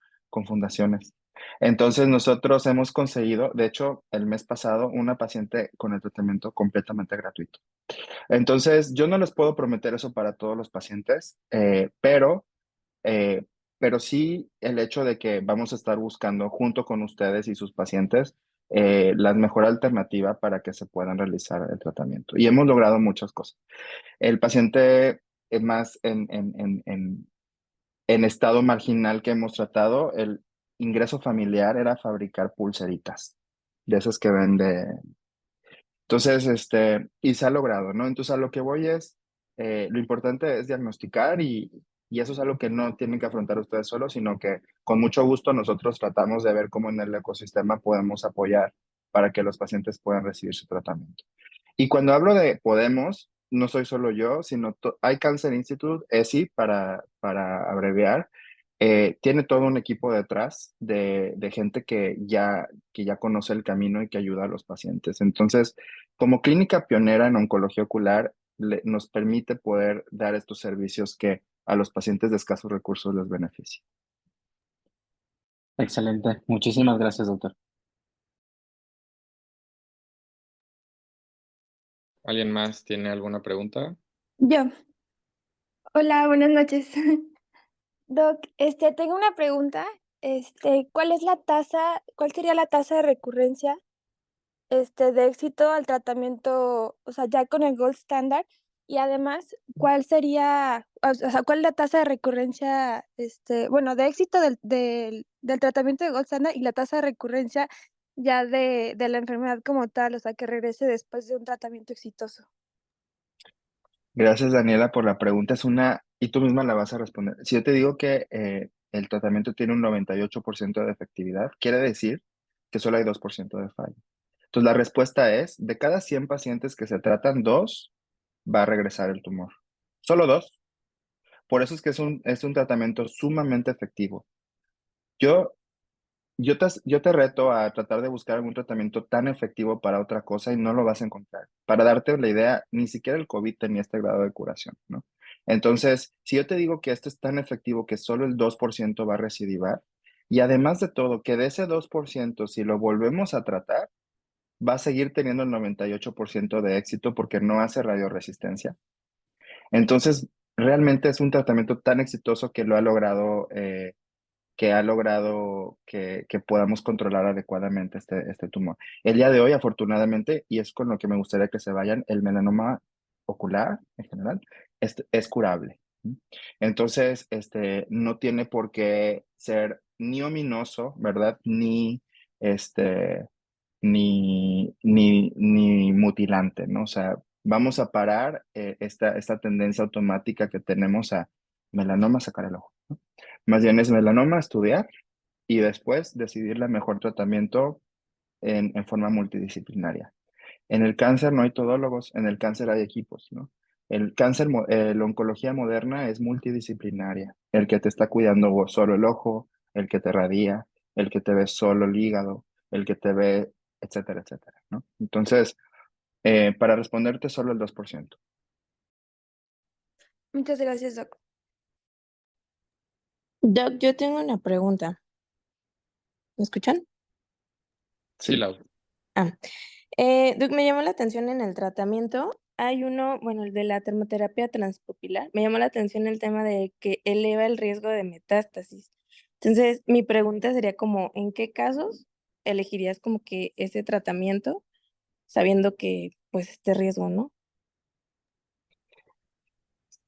fundaciones. Entonces, nosotros hemos conseguido, de hecho, el mes pasado, una paciente con el tratamiento completamente gratuito. Entonces, yo no les puedo prometer eso para todos los pacientes, eh, pero sí el hecho de que vamos a estar buscando junto con ustedes y sus pacientes la mejor alternativa para que se puedan realizar el tratamiento. Y hemos logrado muchas cosas. El paciente más en estado marginal que hemos tratado, el ingreso familiar era fabricar pulseritas, de esas que vende. Entonces, y se ha logrado, ¿no? Entonces, a lo que voy es, lo importante es diagnosticar y eso es algo que no tienen que afrontar ustedes solos, sino que con mucho gusto nosotros tratamos de ver cómo en el ecosistema podemos apoyar para que los pacientes puedan recibir su tratamiento. Y cuando hablo de podemos, no soy solo yo, sino hay Cancer Institute, ESI, para abreviar, tiene todo un equipo detrás de gente que ya conoce el camino y que ayuda a los pacientes. Entonces, como clínica pionera en oncología ocular, nos permite poder dar estos servicios que a los pacientes de escasos recursos les benefician. Excelente. Muchísimas gracias, doctor. ¿Alguien más tiene alguna pregunta? Yo. Hola, buenas noches. Doc, tengo una pregunta. ¿Cuál sería la tasa de recurrencia, de éxito al tratamiento, o sea, ya con el Gold Standard? Y además, ¿cuál sería, o sea, cuál es la tasa de recurrencia, bueno, de éxito del tratamiento de Gold Standard y la tasa de recurrencia ya de la enfermedad como tal, o sea, que regrese después de un tratamiento exitoso? Gracias, Daniela, por la pregunta. Y tú misma la vas a responder. Si yo te digo que el tratamiento tiene un 98% de efectividad, quiere decir que solo hay 2% de fallo. Entonces, la respuesta es, de cada 100 pacientes que se tratan, 2 va a regresar el tumor. Solo 2. Por eso es que es un tratamiento sumamente efectivo. Yo yo te reto a tratar de buscar algún tratamiento tan efectivo para otra cosa y no lo vas a encontrar. Para darte la idea, ni siquiera el COVID tenía este grado de curación, ¿no? Entonces, si yo te digo que esto es tan efectivo que solo el 2% va a recidivar, y además de todo, que de ese 2%, si lo volvemos a tratar, va a seguir teniendo el 98% de éxito porque no hace radioresistencia. Entonces, realmente es un tratamiento tan exitoso que lo ha logrado, que podamos controlar adecuadamente este tumor. El día de hoy, afortunadamente, y es con lo que me gustaría que se vayan, el melanoma ocular en general es curable. Entonces, no tiene por qué ser ni ominoso, ¿verdad? Ni mutilante, ¿no? O sea, vamos a parar esta tendencia automática que tenemos a melanoma, sacar el ojo, ¿no? Más bien es melanoma, estudiar y después decidir el mejor tratamiento en forma multidisciplinaria. En el cáncer no hay todólogos, en el cáncer hay equipos, ¿no? La oncología moderna es multidisciplinaria. El que te está cuidando solo el ojo, el que te radia, el que te ve solo el hígado, el que te ve, etcétera, etcétera, ¿no? Entonces, para responderte, solo el 2%. Muchas gracias, Doc. Doc, yo tengo una pregunta. ¿Me escuchan? Sí, Lau. Doc, me llamó la atención en el tratamiento. Hay uno, bueno, el de la termoterapia transpupilar. Me llamó la atención el tema de que eleva el riesgo de metástasis. Entonces, mi pregunta sería como, ¿en qué casos elegirías como que ese tratamiento, sabiendo que, pues, este riesgo, ¿no?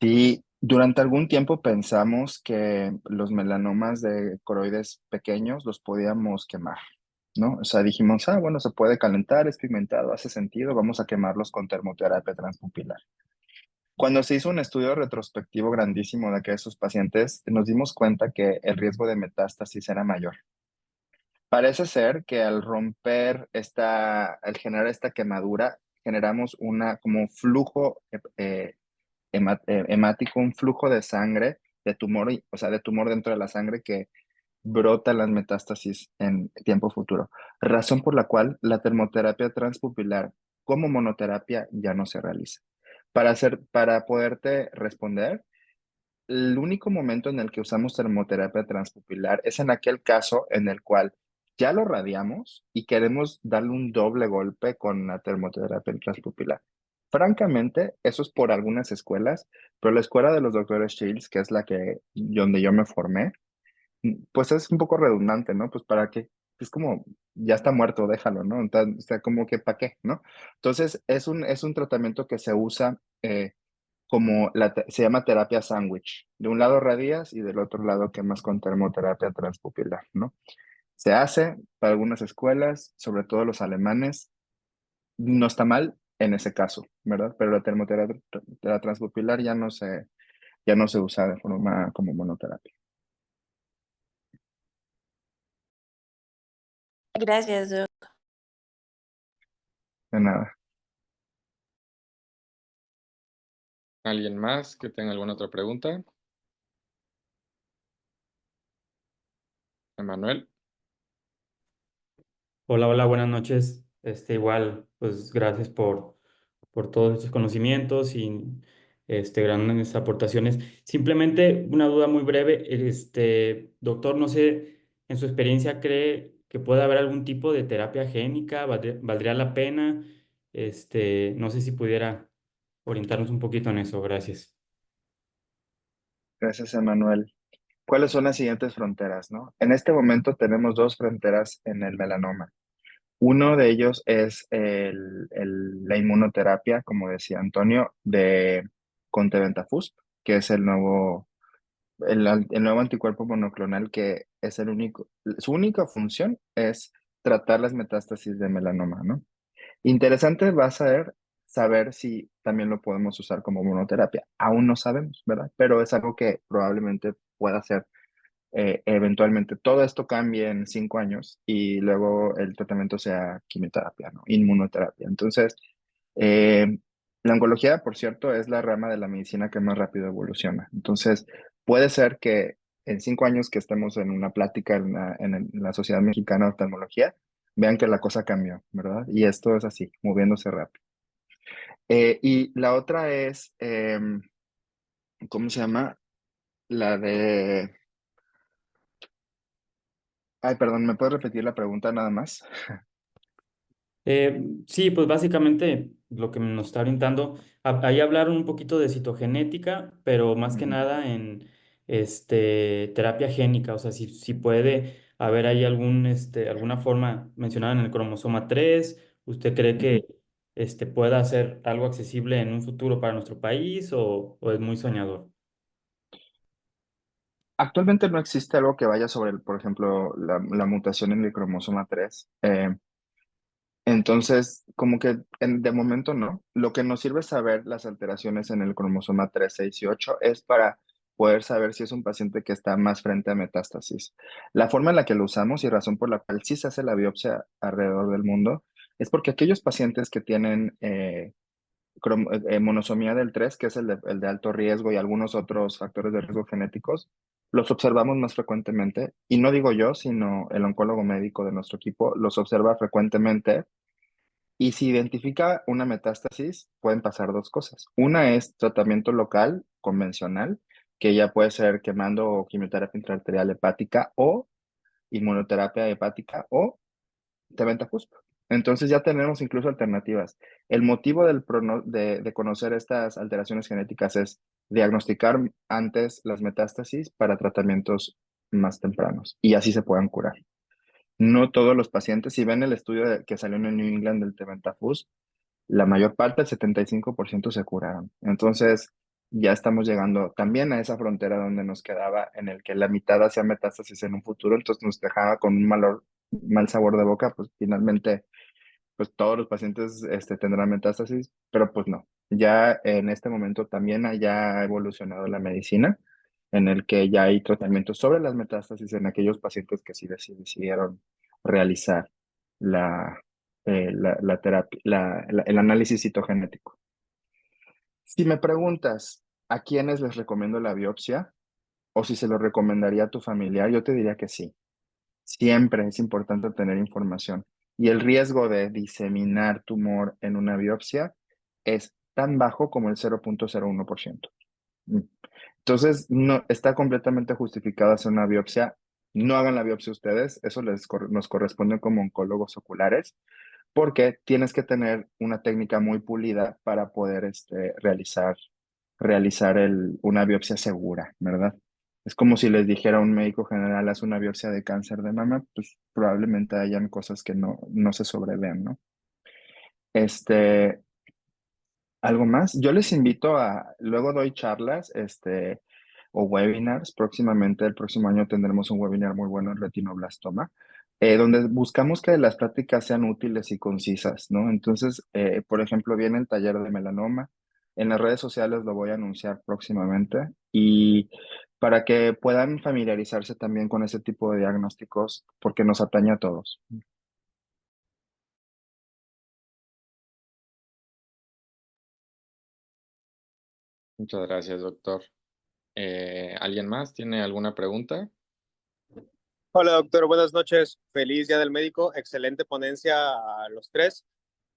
Sí, durante algún tiempo pensamos que los melanomas de coroides pequeños los podíamos quemar, ¿no? O sea, dijimos, bueno, se puede calentar, es pigmentado, hace sentido, vamos a quemarlos con termoterapia transpupilar. Cuando se hizo un estudio retrospectivo grandísimo de aquellos pacientes, nos dimos cuenta que el riesgo de metástasis era mayor. Parece ser que al al generar esta quemadura, generamos como un flujo hemático, un flujo de sangre, de tumor, o sea, de tumor dentro de la sangre que brota las metástasis en tiempo futuro. Razón por la cual la termoterapia transpupilar como monoterapia ya no se realiza. Para poderte responder, el único momento en el que usamos termoterapia transpupilar es en aquel caso en el cual ya lo radiamos y queremos darle un doble golpe con la termoterapia transpupilar. Francamente, eso es por algunas escuelas, pero la escuela de los doctores Shields, que es donde yo me formé, pues es un poco redundante, ¿no? Pues para qué, es como, ya está muerto, déjalo, ¿no? Entonces, o sea, como que para qué, ¿no? Entonces, es un tratamiento que se usa se llama terapia sándwich. De un lado radias y del otro lado quemas con termoterapia transpupilar, ¿no? Se hace para algunas escuelas, sobre todo los alemanes, no está mal en ese caso, ¿verdad? Pero la termoterapia la transpupilar ya no se usa de forma como monoterapia. Gracias, Doc. De nada. ¿Alguien más que tenga alguna otra pregunta? Emanuel. Hola, hola, buenas noches. Igual, pues gracias por todos estos conocimientos y grandes aportaciones. Simplemente una duda muy breve. Doctor, no sé, en su experiencia, ¿cree que puede haber algún tipo de terapia génica? ¿Valdría la pena? No sé si pudiera orientarnos un poquito en eso. Gracias. Gracias, Emanuel. ¿Cuáles son las siguientes fronteras, no? En este momento tenemos dos fronteras en el melanoma. Uno de ellos es la inmunoterapia, como decía Antonio, con tebentafusp, que es el nuevo anticuerpo monoclonal que es su única función es tratar las metástasis de melanoma, ¿no? Interesante va a ser saber si también lo podemos usar como monoterapia. Aún no sabemos, ¿verdad? Pero es algo que probablemente pueda ser eventualmente. Todo esto cambia en 5 años y luego el tratamiento sea quimioterapia, ¿no? Inmunoterapia. Entonces, eh, la oncología, por cierto, es la rama de la medicina que más rápido evoluciona. Entonces, puede ser que en 5 años que estemos en una plática en la Sociedad Mexicana de Oftalmología, vean que la cosa cambió, ¿verdad? Y esto es así, moviéndose rápido. Y la otra es, ¿cómo se llama? La de... Ay, perdón, ¿me puedes repetir la pregunta nada más? Sí, pues básicamente lo que nos está orientando, ahí hablaron un poquito de citogenética, pero más que Ujú. nada en terapia génica, o sea, si puede haber ahí alguna forma mencionada en el cromosoma 3. ¿Usted cree Ujú. que pueda ser algo accesible en un futuro para nuestro país o es muy soñador? Actualmente no existe algo que vaya sobre, por ejemplo, la mutación en el cromosoma 3. Entonces, como que de momento no. Lo que nos sirve saber las alteraciones en el cromosoma 3, 6 y 8 es para poder saber si es un paciente que está más frente a metástasis. La forma en la que lo usamos y razón por la cual sí se hace la biopsia alrededor del mundo es porque aquellos pacientes que tienen monosomía del 3, que es el de alto riesgo y algunos otros factores de riesgo genéticos, los observamos más frecuentemente. Y no digo yo, sino el oncólogo médico de nuestro equipo los observa frecuentemente y si identifica una metástasis, pueden pasar dos cosas. Una es tratamiento local, convencional, que ya puede ser quemando o quimioterapia intraarterial hepática o inmunoterapia hepática o tebentafusp. Entonces ya tenemos incluso alternativas. El motivo de conocer estas alteraciones genéticas es diagnosticar antes las metástasis para tratamientos más tempranos y así se puedan curar. No todos los pacientes, si ven el estudio que salió en el New England del tebentafusp, la mayor parte, el 75% se curaron. Entonces, ya estamos llegando también a esa frontera donde nos quedaba en el que la mitad hacía metástasis en un futuro, entonces nos dejaba con un mal sabor de boca, pues finalmente, pues todos los pacientes tendrán metástasis, pero pues no. Ya en este momento también ha evolucionado la medicina, en el que ya hay tratamientos sobre las metástasis en aquellos pacientes que sí decidieron realizar la, la terapia, el análisis citogenético. Si me preguntas a quiénes les recomiendo la biopsia o si se lo recomendaría a tu familiar, yo te diría que sí. Siempre es importante tener información y el riesgo de diseminar tumor en una biopsia es tan bajo como el 0.01%. Entonces, no, está completamente justificado hacer una biopsia. No hagan la biopsia ustedes, eso nos corresponde como oncólogos oculares, porque tienes que tener una técnica muy pulida para poder realizar una biopsia segura, ¿verdad? Es como si les dijera a un médico general, haz una biopsia de cáncer de mama, pues probablemente hayan cosas que no se sobreven, ¿no? Este, ¿Algo más? Yo les invito luego doy charlas, o webinars. Próximamente, el próximo año tendremos un webinar muy bueno en retinoblastoma, donde buscamos que las prácticas sean útiles y concisas, ¿no? Entonces, por ejemplo, viene el taller de melanoma. En las redes sociales lo voy a anunciar próximamente y para que puedan familiarizarse también con ese tipo de diagnósticos, porque nos atañe a todos. Muchas gracias, doctor. ¿Alguien más tiene alguna pregunta? Hola doctor, buenas noches. Feliz Día del Médico. Excelente ponencia a los tres.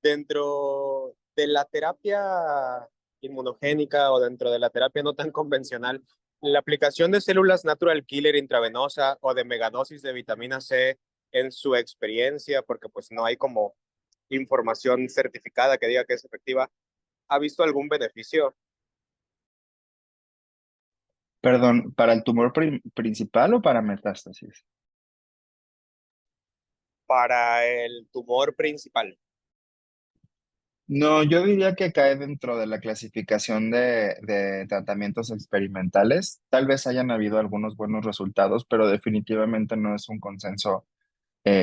Dentro de la terapia inmunogénica o dentro de la terapia no tan convencional, la aplicación de células natural killer intravenosa o de megadosis de vitamina C en su experiencia, porque pues no hay como información certificada que diga que es efectiva, ¿ha visto algún beneficio Perdón, ¿para el tumor principal o para metástasis? para el tumor principal? No, yo diría que cae dentro de la clasificación de tratamientos experimentales. Tal vez hayan habido algunos buenos resultados, pero definitivamente no es un consenso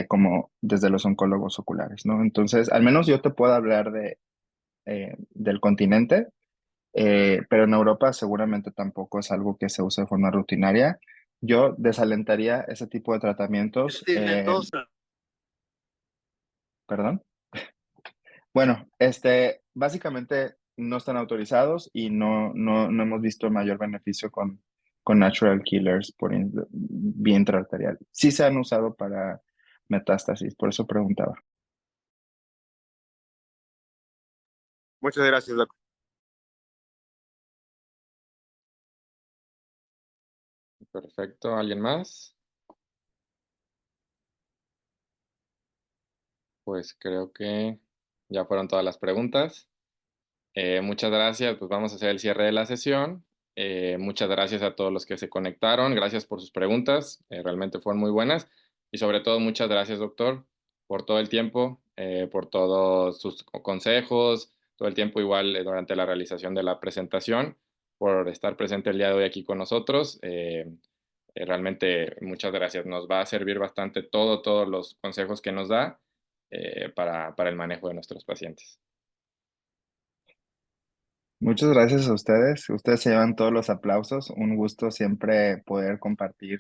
como desde los oncólogos oculares, ¿no? Entonces, al menos yo te puedo hablar del continente, pero en Europa seguramente tampoco es algo que se use de forma rutinaria. Yo desalentaría ese tipo de tratamientos. ¿Perdón? Bueno, básicamente no están autorizados y no hemos visto mayor beneficio con natural killers vía intraarterial. Sí se han usado para metástasis, por eso preguntaba. Muchas gracias, doctor. Perfecto. ¿Alguien más? pues creo que ya fueron todas las preguntas. Muchas gracias, pues vamos a hacer el cierre de la sesión. Muchas gracias a todos los que se conectaron, gracias por sus preguntas, realmente fueron muy buenas. Y sobre todo, muchas gracias, doctor, por todo el tiempo, por todos sus consejos, todo el tiempo igual durante la realización de la presentación, por estar presente el día de hoy aquí con nosotros. Realmente muchas gracias, nos va a servir bastante todos los consejos que nos da para el manejo de nuestros pacientes. Muchas gracias a ustedes. Ustedes se llevan todos los aplausos. Un gusto siempre poder compartir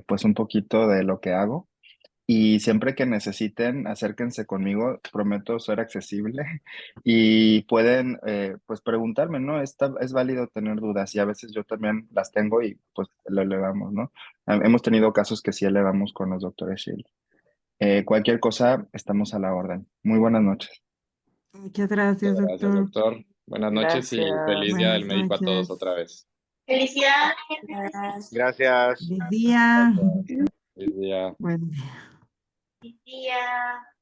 pues un poquito de lo que hago. Y siempre que necesiten, acérquense conmigo. Prometo ser accesible y pueden pues preguntarme, ¿no? Es válido tener dudas y a veces yo también las tengo y pues lo elevamos, ¿no? Hemos tenido casos que sí elevamos con los doctores Shield. Cualquier cosa, estamos a la orden. Muy buenas noches. Muchas gracias, Muchas gracias, doctor. doctor. Buenas noches y feliz Día del Buenas Médico a todos noches. otra vez. Felicidades. Gracias. Feliz día. Feliz día. Buen día. Feliz día.